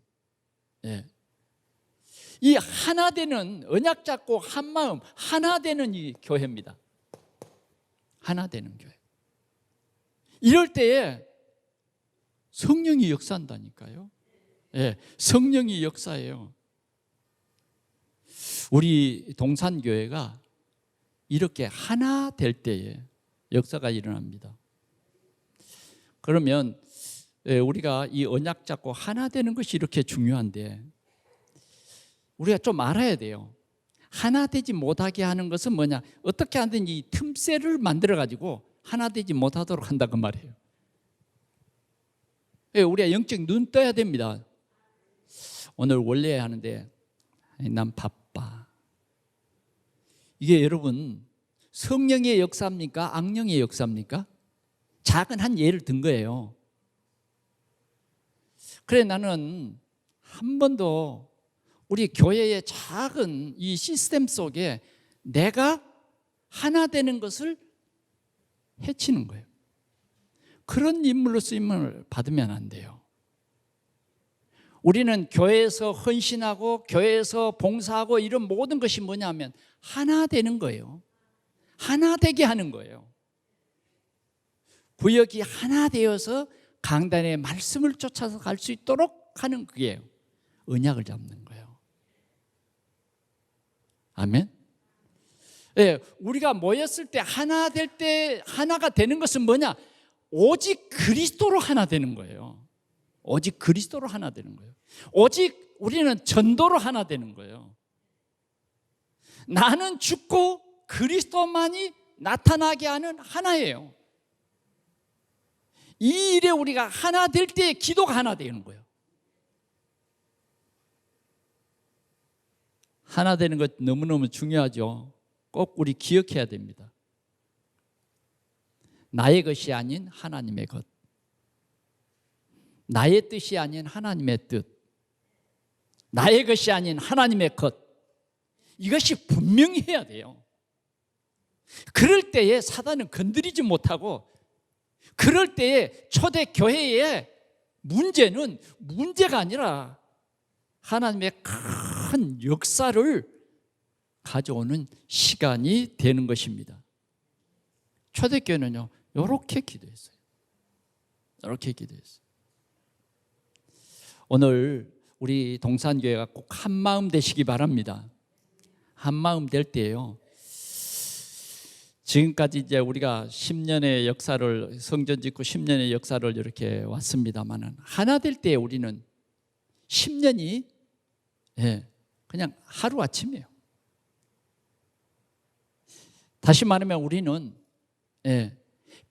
이 하나 되는, 언약 잡고 한 마음 하나 되는 이 교회입니다. 하나 되는 교회. 이럴 때에 성령이 역사한다니까요. 성령이 역사해요. 우리 동산교회가 이렇게 하나 될 때에 역사가 일어납니다. 그러면 우리가 이 언약 잡고 하나 되는 것이 이렇게 중요한데 우리가 좀 알아야 돼요. 하나 되지 못하게 하는 것은 뭐냐? 어떻게 하든지 틈새를 만들어가지고 하나 되지 못하도록 한다 그 말이에요. 우리가 영적 눈 떠야 됩니다. 오늘 원래 하는데 난 바빠. 이게 여러분 성령의 역사입니까? 악령의 역사입니까? 작은 한 예를 든 거예요. 그래 나는 한 번도 우리 교회의 작은 이 시스템 속에 내가 하나 되는 것을 해치는 거예요. 그런 인물로 쓰임을 받으면 안 돼요. 우리는 교회에서 헌신하고 교회에서 봉사하고 이런 모든 것이 뭐냐면 하나 되는 거예요. 하나 되게 하는 거예요. 구역이 하나 되어서 강단의 말씀을 쫓아서 갈 수 있도록 하는 그게 언약을 잡는 거예요. 아멘. 우리가 모였을 때 하나 될 때 하나가 되는 것은 뭐냐? 오직 그리스도로 하나 되는 거예요. 오직 그리스도로 하나 되는 거예요. 오직 우리는 전도로 하나 되는 거예요. 나는 죽고 그리스도만이 나타나게 하는 하나예요. 이 일에 우리가 하나 될 때 기도가 하나 되는 거예요. 하나 되는 것 너무너무 중요하죠. 꼭 우리 기억해야 됩니다. 나의 것이 아닌 하나님의 것, 나의 뜻이 아닌 하나님의 뜻, 나의 것이 아닌 하나님의 것, 이것이 분명히 해야 돼요. 그럴 때에 사단은 건드리지 못하고, 그럴 때에 초대교회의 문제는 문제가 아니라 하나님의 큰 역사를 가져오는 시간이 되는 것입니다. 초대교회는요 이렇게 기도했어요. 이렇게 기도했어요. 오늘 우리 동산교회가 꼭 한마음 되시기 바랍니다. 한마음 될 때예요. 지금까지 이제 우리가 10년의 역사를, 성전 짓고 10년의 역사를 이렇게 왔습니다만은 하나 될 때 우리는 10년이 그냥 하루아침이에요. 다시 말하면 우리는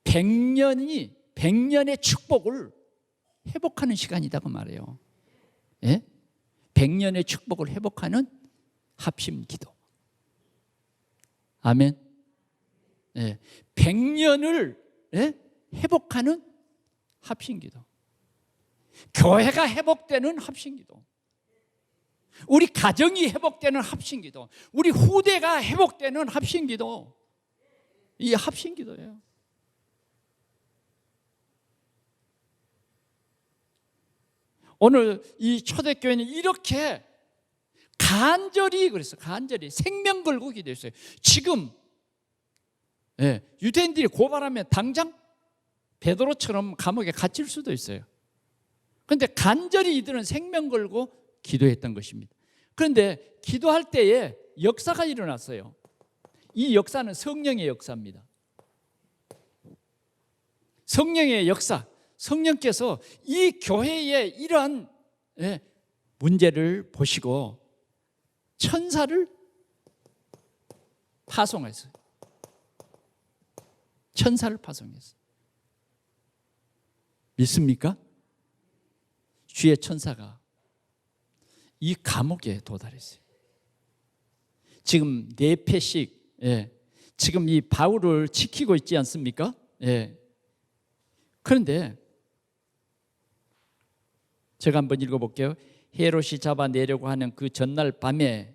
100년의 축복을 회복하는 시간이다 그 말이에요. 100년의 축복을 회복하는 합심 기도. 아멘. 100년을 회복하는 합심 기도. 교회가 회복되는 합심 기도. 우리 가정이 회복되는 합심 기도. 우리 후대가 회복되는 합심 기도. 이 합심 기도예요. 오늘 이 초대교회는 이렇게 간절히, 그래서 간절히 생명 걸고 기도했어요. 지금 예, 유대인들이 고발하면 당장 베드로처럼 감옥에 갇힐 수도 있어요. 그런데 간절히 이들은 생명 걸고 기도했던 것입니다. 그런데 기도할 때에 역사가 일어났어요. 이 역사는 성령의 역사입니다. 성령의 역사, 성령께서 이 교회의 이러한 문제를 보시고 천사를 파송했어요. 천사를 파송했어요. 믿습니까? 주의 천사가 이 감옥에 도달했어요. 지금 4패씩 지금 이 바울을 지키고 있지 않습니까? 그런데 제가 한번 읽어볼게요. 헤롯이 잡아내려고 하는 그 전날 밤에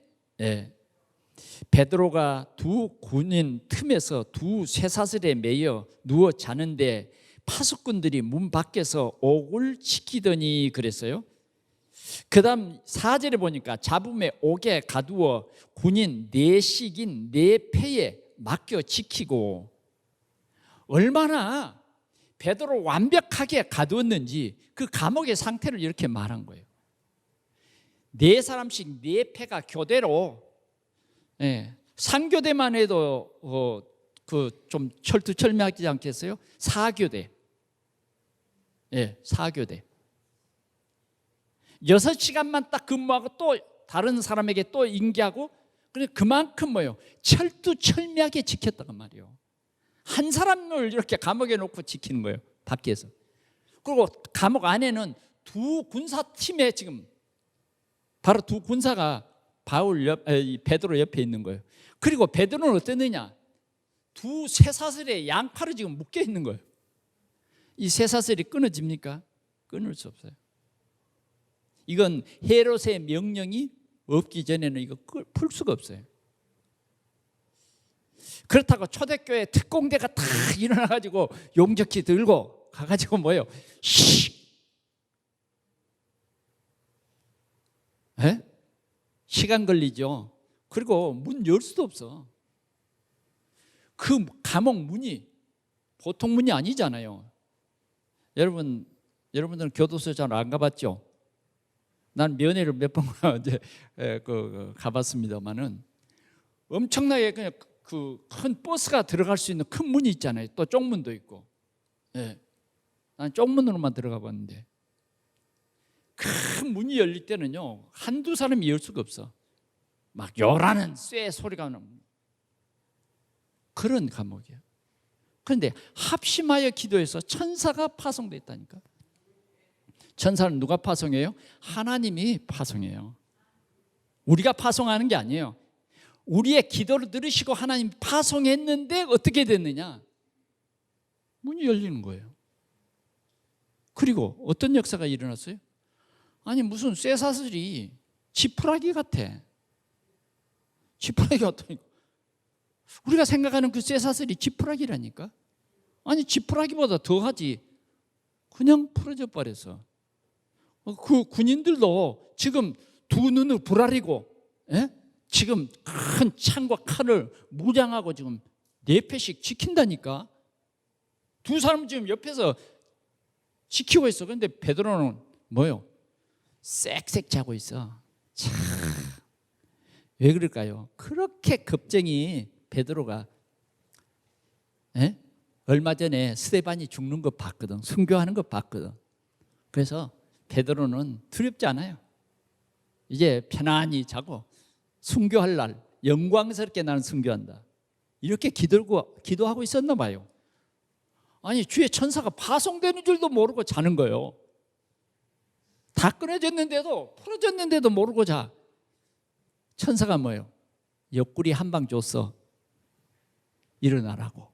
베드로가 두 군인 틈에서 두 쇠사슬에 매여 누워 자는데 파수꾼들이 문 밖에서 옥을 지키더니 그랬어요. 그 다음 4절에 보니까 잡음에 옥에 가두어 군인 4씩인 4패에 맡겨 지키고, 얼마나 베드로 완벽하게 가두었는지 그 감옥의 상태를 이렇게 말한 거예요. 4사람씩 4패가 교대로, 상교대만 해도 좀 철두철미하지 않겠어요? 4교대. 4교대. 6시간만 딱 근무하고 또 다른 사람에게 또 인계하고, 그만큼 철두철미하게 지켰다고 말이에요. 한 사람을 이렇게 감옥에 놓고 지키는 거예요, 밖에서. 그리고 감옥 안에는 두 군사팀에 지금 바로 두 군사가 베드로 옆에 있는 거예요. 그리고 베드로는 어땠느냐? 두 쇠사슬에 양팔을 지금 묶여 있는 거예요. 이 쇠사슬이 끊어집니까? 끊을 수 없어요. 이건 헤롯의 명령이 없기 전에는 이거 풀 수가 없어요. 그렇다고 초대교회 특공대가 다 일어나가지고 용접기 들고 가가지고 시간 걸리죠. 그리고 문 열 수도 없어. 그 감옥 문이 보통 문이 아니잖아요. 여러분들은 교도소 잘 안 가봤죠? 난 면회를 몇 번 가봤습니다만은 엄청나게 그냥 그 큰 버스가 들어갈 수 있는 큰 문이 있잖아요. 또 쪽문도 있고. 난 쪽문으로만 들어가 봤는데 큰 문이 열릴 때는요, 한두 사람이 열 수가 없어. 막 요라는 쇠 소리가 나는 그런 감옥이에요. 그런데 합심하여 기도해서 천사가 파송됐다니까. 천사는 누가 파송해요? 하나님이 파송해요. 우리가 파송하는 게 아니에요. 우리의 기도를 들으시고 하나님 파송했는데 어떻게 됐느냐? 문이 열리는 거예요. 그리고 어떤 역사가 일어났어요? 아니 무슨 쇠사슬이 지푸라기 같아. 지푸라기 같다니까. 우리가 생각하는 그 쇠사슬이 지푸라기라니까. 아니 지푸라기보다 더하지. 그냥 풀어져 버려서. 그 군인들도 지금 두 눈을 부라리고 지금 큰 창과 칼을 무장하고 지금 4패씩 지킨다니까. 두 사람 지금 옆에서 지키고 있어. 그런데 베드로는 뭐요? 쌕쌕 자고 있어. 참, 왜 그럴까요? 그렇게 겁쟁이 베드로가 얼마 전에 스데반이 죽는 거 봤거든. 순교하는 거 봤거든. 그래서 베드로는 두렵지 않아요. 이제 편안히 자고 순교할 날 영광스럽게 나는 순교한다. 이렇게 기도하고 있었나 봐요. 아니 주의 천사가 파송되는 줄도 모르고 자는 거예요. 다 끊어졌는데도 풀어졌는데도 모르고 자. 천사가 뭐예요? 옆구리 한 방 줬어. 일어나라고.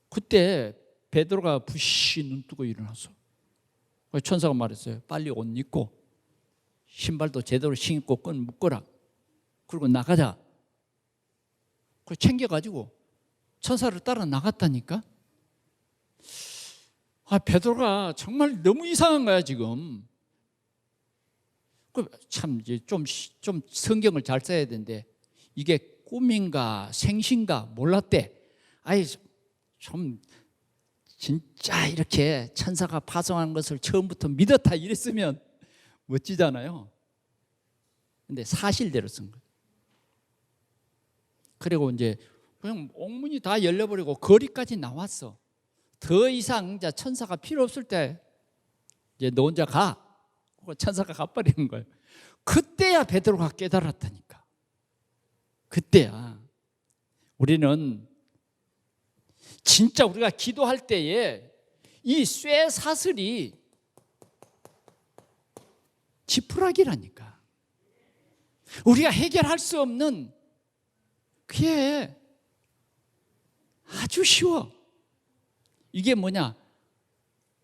그때 베드로가 부시 눈 뜨고 일어났어. 천사가 말했어요. 빨리 옷 입고 신발도 제대로 신고 끈 묶어라. 그리고 나가자. 그걸 챙겨가지고 천사를 따라 나갔다니까. 베드로가 정말 너무 이상한 거야 지금. 참 이제 좀 성경을 잘 써야 되는데 이게 꿈인가 생신가 몰랐대. 아이 좀 진짜 이렇게 천사가 파송하는 것을 처음부터 믿었다 이랬으면 멋지잖아요. 근데 사실대로 쓴 거예요. 그리고 이제 그냥 옥문이 다 열려버리고 거리까지 나왔어. 더 이상 이제 천사가 필요 없을 때 이제 너 혼자 가. 천사가 가버리는 거예요. 그때야 베드로가 깨달았다니까. 그때야. 우리는 진짜 우리가 기도할 때에 이 쇠사슬이 지푸라기라니까. 우리가 해결할 수 없는 그게 아주 쉬워. 이게 뭐냐?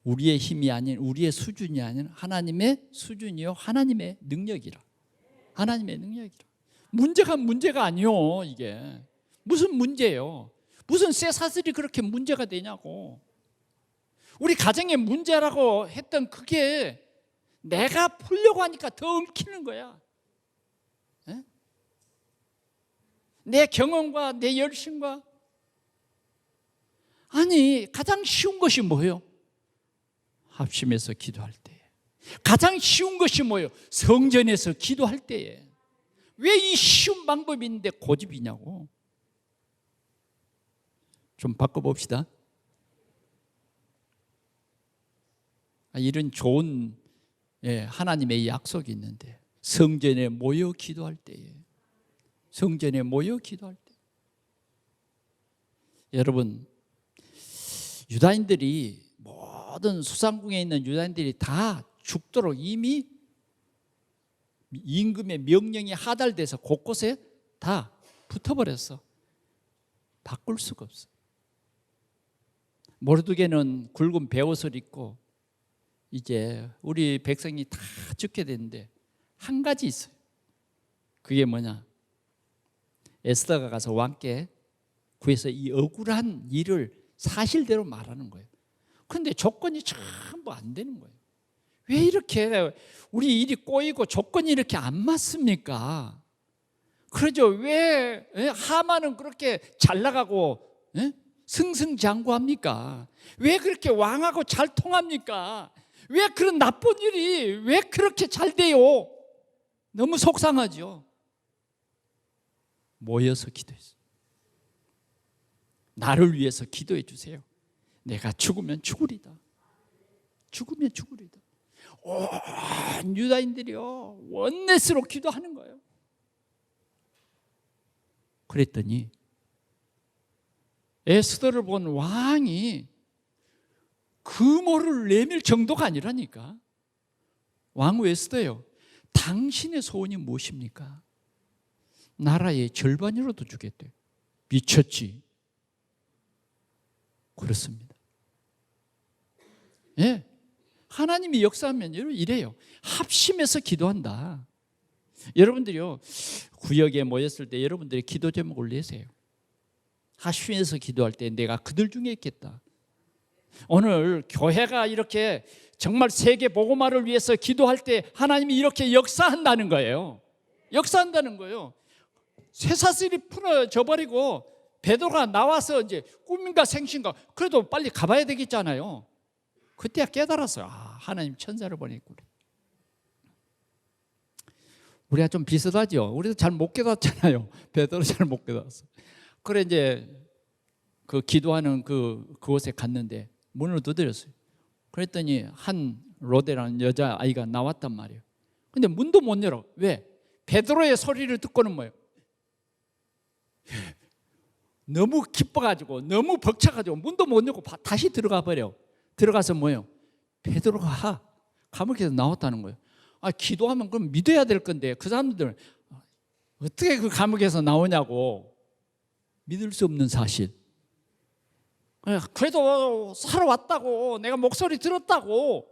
우리의 힘이 아닌, 우리의 수준이 아닌 하나님의 수준이요 하나님의 능력이라. 하나님의 능력이라. 문제가 아니요. 이게 무슨 문제예요? 무슨 쇠사슬이 그렇게 문제가 되냐고. 우리 가정의 문제라고 했던 그게 내가 풀려고 하니까 더 얽히는 거야. 네? 내 경험과 내 열심과. 아니, 가장 쉬운 것이 뭐예요? 합심해서 기도할 때에. 가장 쉬운 것이 뭐예요? 성전에서 기도할 때에. 왜 이 쉬운 방법이 있는데 고집이냐고. 좀 바꿔봅시다. 이런 좋은 하나님의 약속이 있는데 성전에 모여 기도할 때에. 성전에 모여 기도할 때. 여러분, 유다인들이 모든 수상궁에 있는 유다인들이 다 죽도록 이미 임금의 명령이 하달돼서 곳곳에 다 붙어버렸어. 바꿀 수가 없어. 모르드게는 굵은 베옷을 입고 이제 우리 백성이 다 죽게 됐는데 한 가지 있어요. 그게 뭐냐? 에스더가 가서 왕께 구해서 이 억울한 일을 사실대로 말하는 거예요. 그런데 조건이 전부 안 되는 거예요. 왜 이렇게 우리 일이 꼬이고 조건이 이렇게 안 맞습니까? 그러죠. 왜 하만은 그렇게 잘 나가고 승승장구합니까? 왜 그렇게 왕하고 잘 통합니까? 왜 그런 나쁜 일이 왜 그렇게 잘 돼요? 너무 속상하죠. 모여서 기도했어요. 나를 위해서 기도해 주세요. 내가 죽으면 죽으리다. 죽으면 죽으리다. 온 유다인들이요 원넷으로 기도하는 거예요. 그랬더니 에스더를 본 왕이 금오를 내밀 정도가 아니라니까. 왕후 에스더요, 당신의 소원이 무엇입니까? 나라의 절반이라도 주겠대요. 미쳤지. 그렇습니다. 예, 하나님이 역사하면 이래요. 합심해서 기도한다. 여러분들이요 구역에 모였을 때 여러분들이 기도 제목을 내세요. 합심해서 기도할 때 내가 그들 중에 있겠다. 오늘 교회가 이렇게 정말 세계 복음화를 위해서 기도할 때 하나님이 이렇게 역사한다는 거예요. 역사한다는 거예요. 쇠사슬이 풀어져 버리고 베드로가 나와서 이제 꿈인가 생신가 그래도 빨리 가봐야 되겠잖아요. 그때야 깨달았어요. 하나님 천사를 보냈구나. 우리가 좀 비슷하죠. 우리도 잘 못 깨닫잖아요. 베드로 잘 못 깨닫았어. 그래 이제 그 기도하는 그곳에 갔는데 문을 두드렸어요. 그랬더니 한 로데라는 여자 아이가 나왔단 말이에요. 근데 문도 못 열어. 왜? 베드로의 소리를 듣고는 뭐예요? 너무 기뻐가지고 너무 벅차가지고 문도 못 열고 다시 들어가 버려. 들어가서 뭐예요? 베드로가 감옥에서 나왔다는 거예요. 기도하면 그럼 믿어야 될 건데 그 사람들 어떻게 그 감옥에서 나오냐고. 믿을 수 없는 사실. 그래도 살아왔다고, 내가 목소리 들었다고.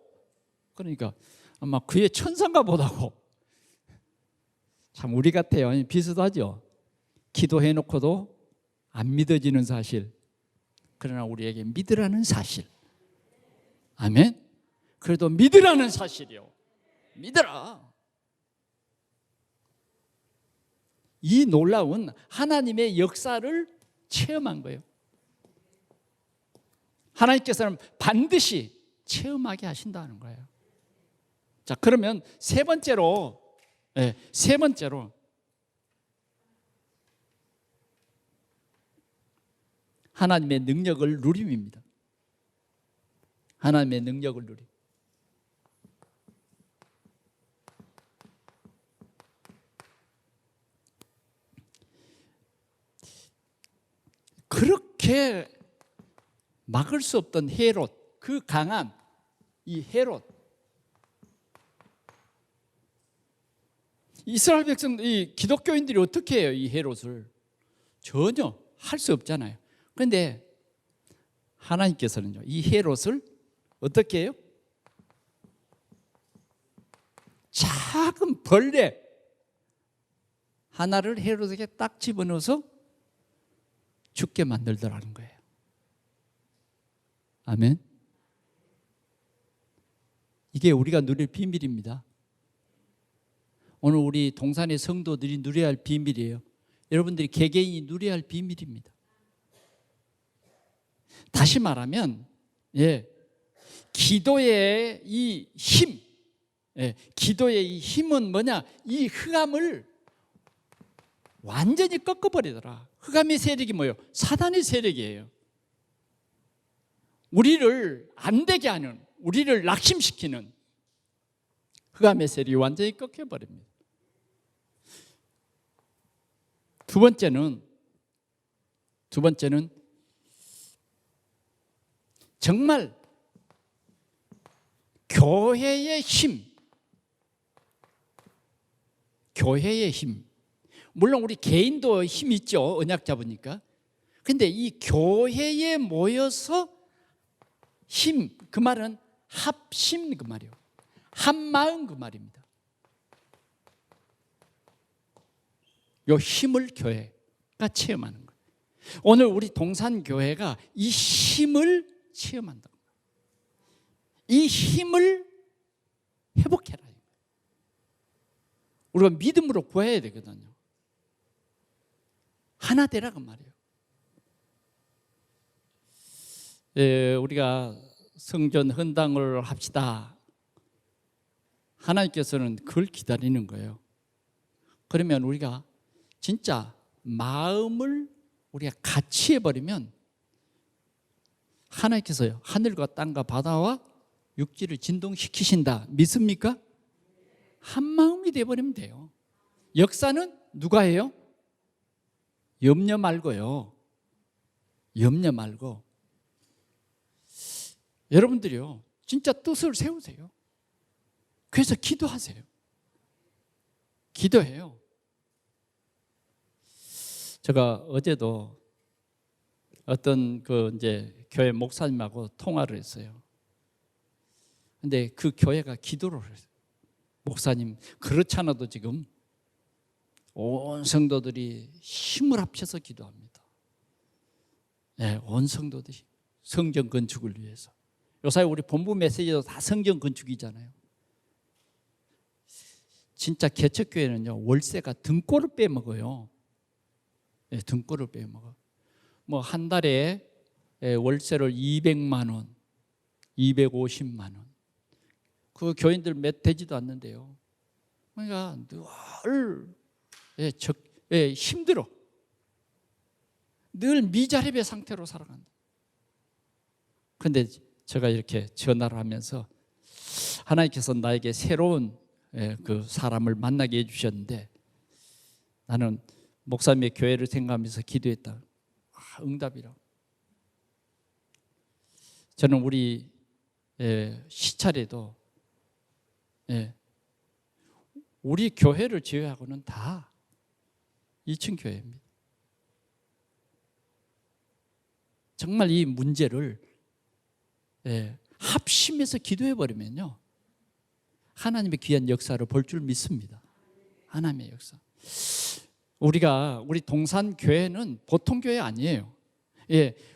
그러니까 아마 그의 천상가 보다고. 참 우리 같아요. 비슷하죠. 기도해놓고도 안 믿어지는 사실. 그러나 우리에게 믿으라는 사실. 아멘. 그래도 믿으라는 사실이요. 믿으라. 이 놀라운 하나님의 역사를 체험한 거예요. 하나님께서는 반드시 체험하게 하신다는 거예요. 자, 그러면 세 번째로 하나님의 능력을 누림입니다. 하나님의 능력을 누림. 그렇게 막을 수 없던 헤롯, 그 강한 이 헤롯, 이스라엘 백성, 이 기독교인들이 어떻게 해요? 이 헤롯을 전혀 할 수 없잖아요. 그런데 하나님께서는요, 이 헤롯을 어떻게 해요? 작은 벌레 하나를 헤롯에게 딱 집어넣어서 죽게 만들더라는 거예요. 아멘. 이게 우리가 누릴 비밀입니다. 오늘 우리 동산의 성도들이 누려야 할 비밀이에요. 여러분들이 개개인이 누려야 할 비밀입니다. 다시 말하면 기도의 이 힘, 기도의 이 힘은 뭐냐? 이 흑암을 완전히 꺾어버리더라. 흑암의 세력이 뭐예요? 사단의 세력이에요. 우리를 안 되게 하는, 우리를 낙심시키는 흑암의 세력이 완전히 꺾여버립니다. 두 번째는 정말 교회의 힘. 물론 우리 개인도 힘 있죠. 언약 잡으니까. 근데 이 교회에 모여서 힘, 그 말은 합심 그 말이에요. 한마음 그 말입니다. 이 힘을 교회가 체험하는 거예요. 오늘 우리 동산교회가 이 힘을 체험한다. 이 힘을 회복해라. 우리가 믿음으로 구해야 되거든요. 하나 되라 그 말이에요. 우리가 성전 헌당을 합시다. 하나님께서는 그걸 기다리는 거예요. 그러면 우리가 진짜 마음을 우리가 같이 해버리면 하나님께서요, 하늘과 땅과 바다와 육지를 진동시키신다. 믿습니까? 한 마음이 되어버리면 돼요. 역사는 누가 해요? 염려 말고요. 염려 말고 여러분들이요, 진짜 뜻을 세우세요. 그래서 기도하세요. 기도해요. 제가 어제도 어떤 이제 교회 목사님하고 통화를 했어요. 근데 그 교회가 기도를 했어요. 목사님, 그렇지 않아도 지금 온 성도들이 힘을 합쳐서 기도합니다. 온 성도들이 성전 건축을 위해서. 요새 우리 본부 메시지도 다 성전 건축이잖아요. 진짜 개척교회는요, 월세가 등골을 빼먹어요. 등골을 빼먹어. 뭐 한 달에 월세를 200만 원, 250만 원. 그 교인들 몇 되지도 않는데요. 그러니까 늘 힘들어. 늘 미자립의 상태로 살아간다. 그런데 제가 이렇게 전화를 하면서 하나님께서 나에게 새로운 그 사람을 만나게 해주셨는데 나는 목사님의 교회를 생각하면서 기도했다. 응답이라고. 저는 우리 시찰에도 우리 교회를 제외하고는 다 2층 교회입니다. 정말 이 문제를 합심해서 기도해버리면요, 하나님의 귀한 역사를 볼 줄 믿습니다. 하나님의 역사. 우리 동산교회는 보통 교회 아니에요.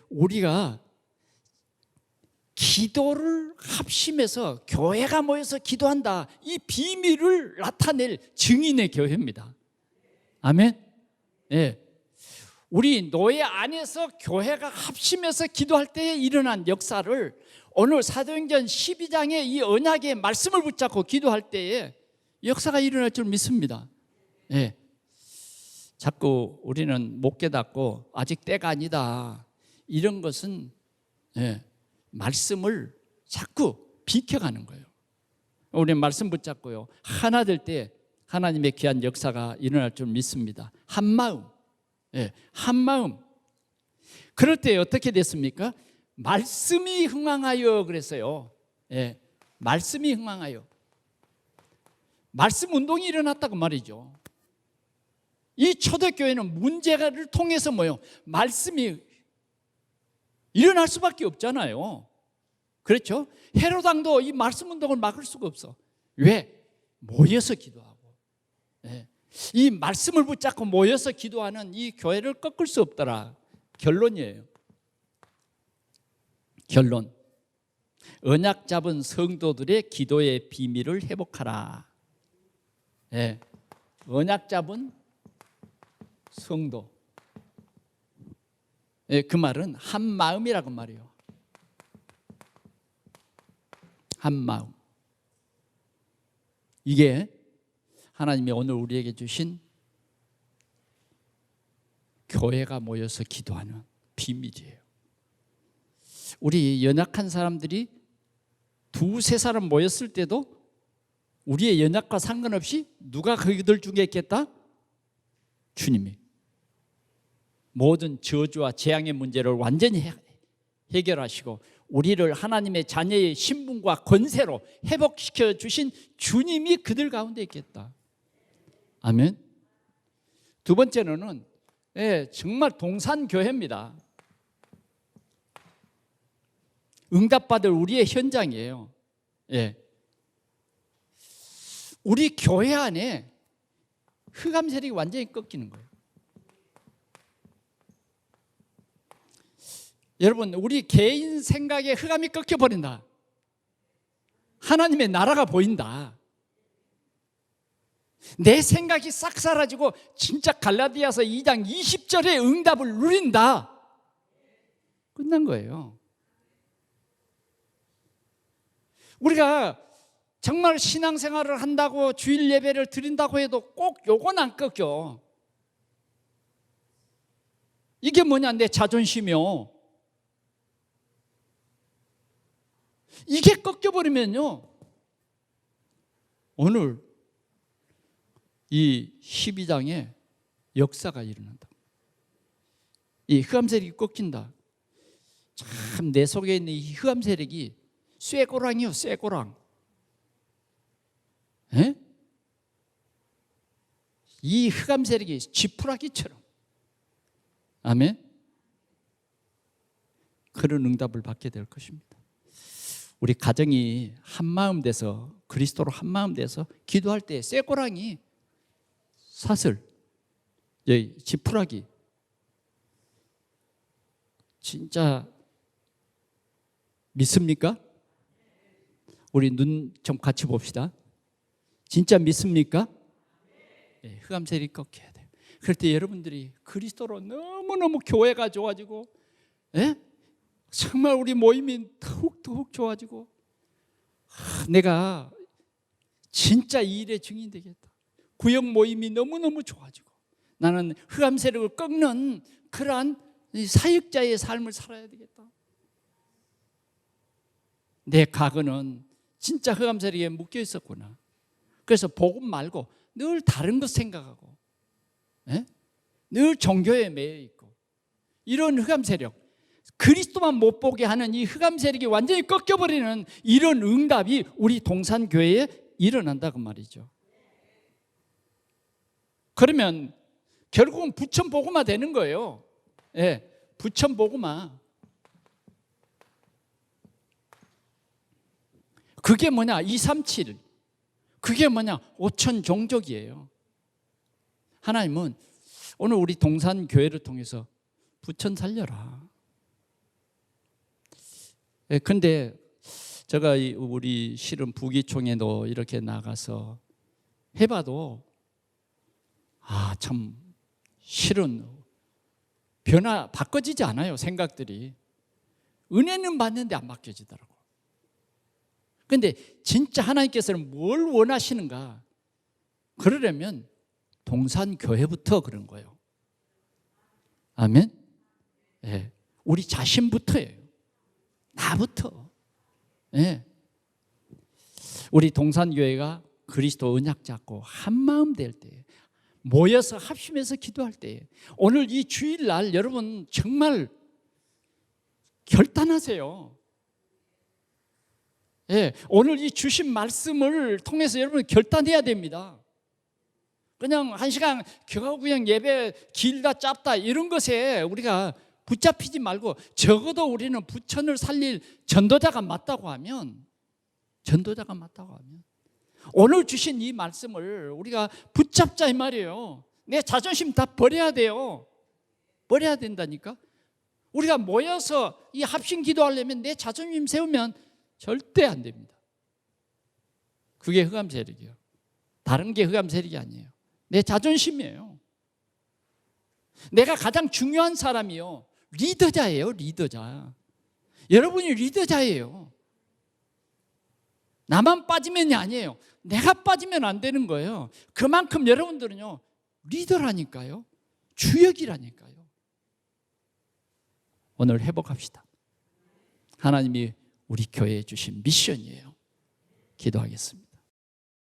우리가 기도를 합심해서 교회가 모여서 기도한다, 이 비밀을 나타낼 증인의 교회입니다. 아멘. 예. 우리 노예 안에서 교회가 합심해서 기도할 때에 일어난 역사를 오늘 사도행전 12장의 이 언약의 말씀을 붙잡고 기도할 때에 역사가 일어날 줄 믿습니다. 예. 자꾸 우리는 못 깨닫고 아직 때가 아니다, 이런 것은 말씀을 자꾸 비켜가는 거예요. 우리는 말씀 붙잡고요, 하나 될 때 하나님의 귀한 역사가 일어날 줄 믿습니다. 한마음, 한마음. 그럴 때 어떻게 됐습니까? 말씀이 흥황하여 그랬어요. 말씀이 흥황하여. 말씀 운동이 일어났다고 말이죠. 이 초대교회는 문제를 통해서 뭐요? 말씀이 일어날 수밖에 없잖아요. 그렇죠? 헤롯 왕도 이 말씀 운동을 막을 수가 없어. 왜? 모여서 기도하고, 이 말씀을 붙잡고 모여서 기도하는 이 교회를 꺾을 수 없더라. 결론이에요. 결론. 언약 잡은 성도들의 기도의 비밀을 회복하라. 언약 잡은 성도. 그 말은 한 마음이라고 말이에요. 한 마음. 이게 하나님이 오늘 우리에게 주신 교회가 모여서 기도하는 비밀이에요. 우리 연약한 사람들이 두세 사람 모였을 때도 우리의 연약과 상관없이 누가 그들 중에 있겠다? 주님이 모든 저주와 재앙의 문제를 완전히 해결하시고 우리를 하나님의 자녀의 신분과 권세로 회복시켜 주신 주님이 그들 가운데 있겠다. 아멘. 두 번째로는 정말 동산교회입니다. 응답받을 우리의 현장이에요. 우리 교회 안에 흑암 세력이 완전히 꺾이는 거예요. 여러분, 우리 개인 생각에 흑암이 꺾여버린다. 하나님의 나라가 보인다. 내 생각이 싹 사라지고 진짜 갈라디아서 2장 20절의 응답을 누린다. 끝난 거예요. 우리가 정말 신앙생활을 한다고 주일 예배를 드린다고 해도 꼭 요건 안 꺾여. 이게 뭐냐? 내 자존심이요. 이게 꺾여버리면요, 오늘 이 12장에 역사가 일어난다. 이 흑암 세력이 꺾인다. 참 내 속에 있는 이 흑암 세력이 쇠고랑이요, 쇠고랑. 이 흑암 세력이 지푸라기처럼, 아멘, 그런 응답을 받게 될 것입니다. 우리 가정이 한마음 돼서, 그리스도로 한마음 돼서 기도할 때 쇠고랑이, 사슬, 지푸라기, 진짜 믿습니까? 우리 눈 좀 같이 봅시다. 진짜 믿습니까? 흑암 세력이 꺾여야 돼요. 그럴 때 여러분들이 그리스도로 너무너무 교회가 좋아지고, 정말 우리 모임이 더욱 좋아지고, 내가 진짜 이 일의 증인 되겠다. 구역 모임이 너무너무 좋아지고, 나는 흑암 세력을 꺾는 그러한 사역자의 삶을 살아야 되겠다. 내 과거는 진짜 흑암 세력에 묶여 있었구나. 그래서 복음 말고 늘 다른 것 생각하고, 늘 종교에 매여 있고, 이런 흑암 세력, 그리스도만 못 보게 하는 이 흑암 세력이 완전히 꺾여버리는 이런 응답이 우리 동산교회에 일어난다고 말이죠. 그러면 결국은 부천복음화 되는 거예요. 부천복음화. 그게 뭐냐? 237. 그게 뭐냐? 5천 종족이에요. 하나님은 오늘 우리 동산교회를 통해서 부천 살려라. 근데 제가 우리 실은 부기총회도 이렇게 나가서 해봐도 참 실은 바꿔지지 않아요. 생각들이. 은혜는 받는데 안 바뀌어지더라고. 그런데 진짜 하나님께서는 뭘 원하시는가? 그러려면 동산교회부터 그런 거예요. 아멘? 네. 우리 자신부터예요. 나부터. 네. 우리 동산교회가 그리스도 언약 잡고 한마음 될 때, 모여서 합심해서 기도할 때, 오늘 이 주일날 여러분 정말 결단하세요. 예, 오늘 이 주신 말씀을 통해서 여러분 결단해야 됩니다. 그냥 한 시간 겨우 그냥 예배 길다 짧다 이런 것에 우리가 붙잡히지 말고, 적어도 우리는 부천을 살릴 전도자가 맞다고 하면, 오늘 주신 이 말씀을 우리가 붙잡자 이 말이에요. 내 자존심 다 버려야 돼요. 버려야 된다니까. 우리가 모여서 이 합심 기도하려면 내 자존심 세우면 절대 안 됩니다. 그게 흑암 세력이에요. 다른 게 흑암 세력이 아니에요. 내 자존심이에요. 내가 가장 중요한 사람이요, 리더자예요. 리더자. 여러분이 리더자예요. 나만 빠지면이 아니에요. 내가 빠지면 안 되는 거예요. 그만큼 여러분들은요 리더라니까요. 주역이라니까요. 오늘 회복합시다. 하나님이 우리 교회에 주신 미션이에요. 기도하겠습니다.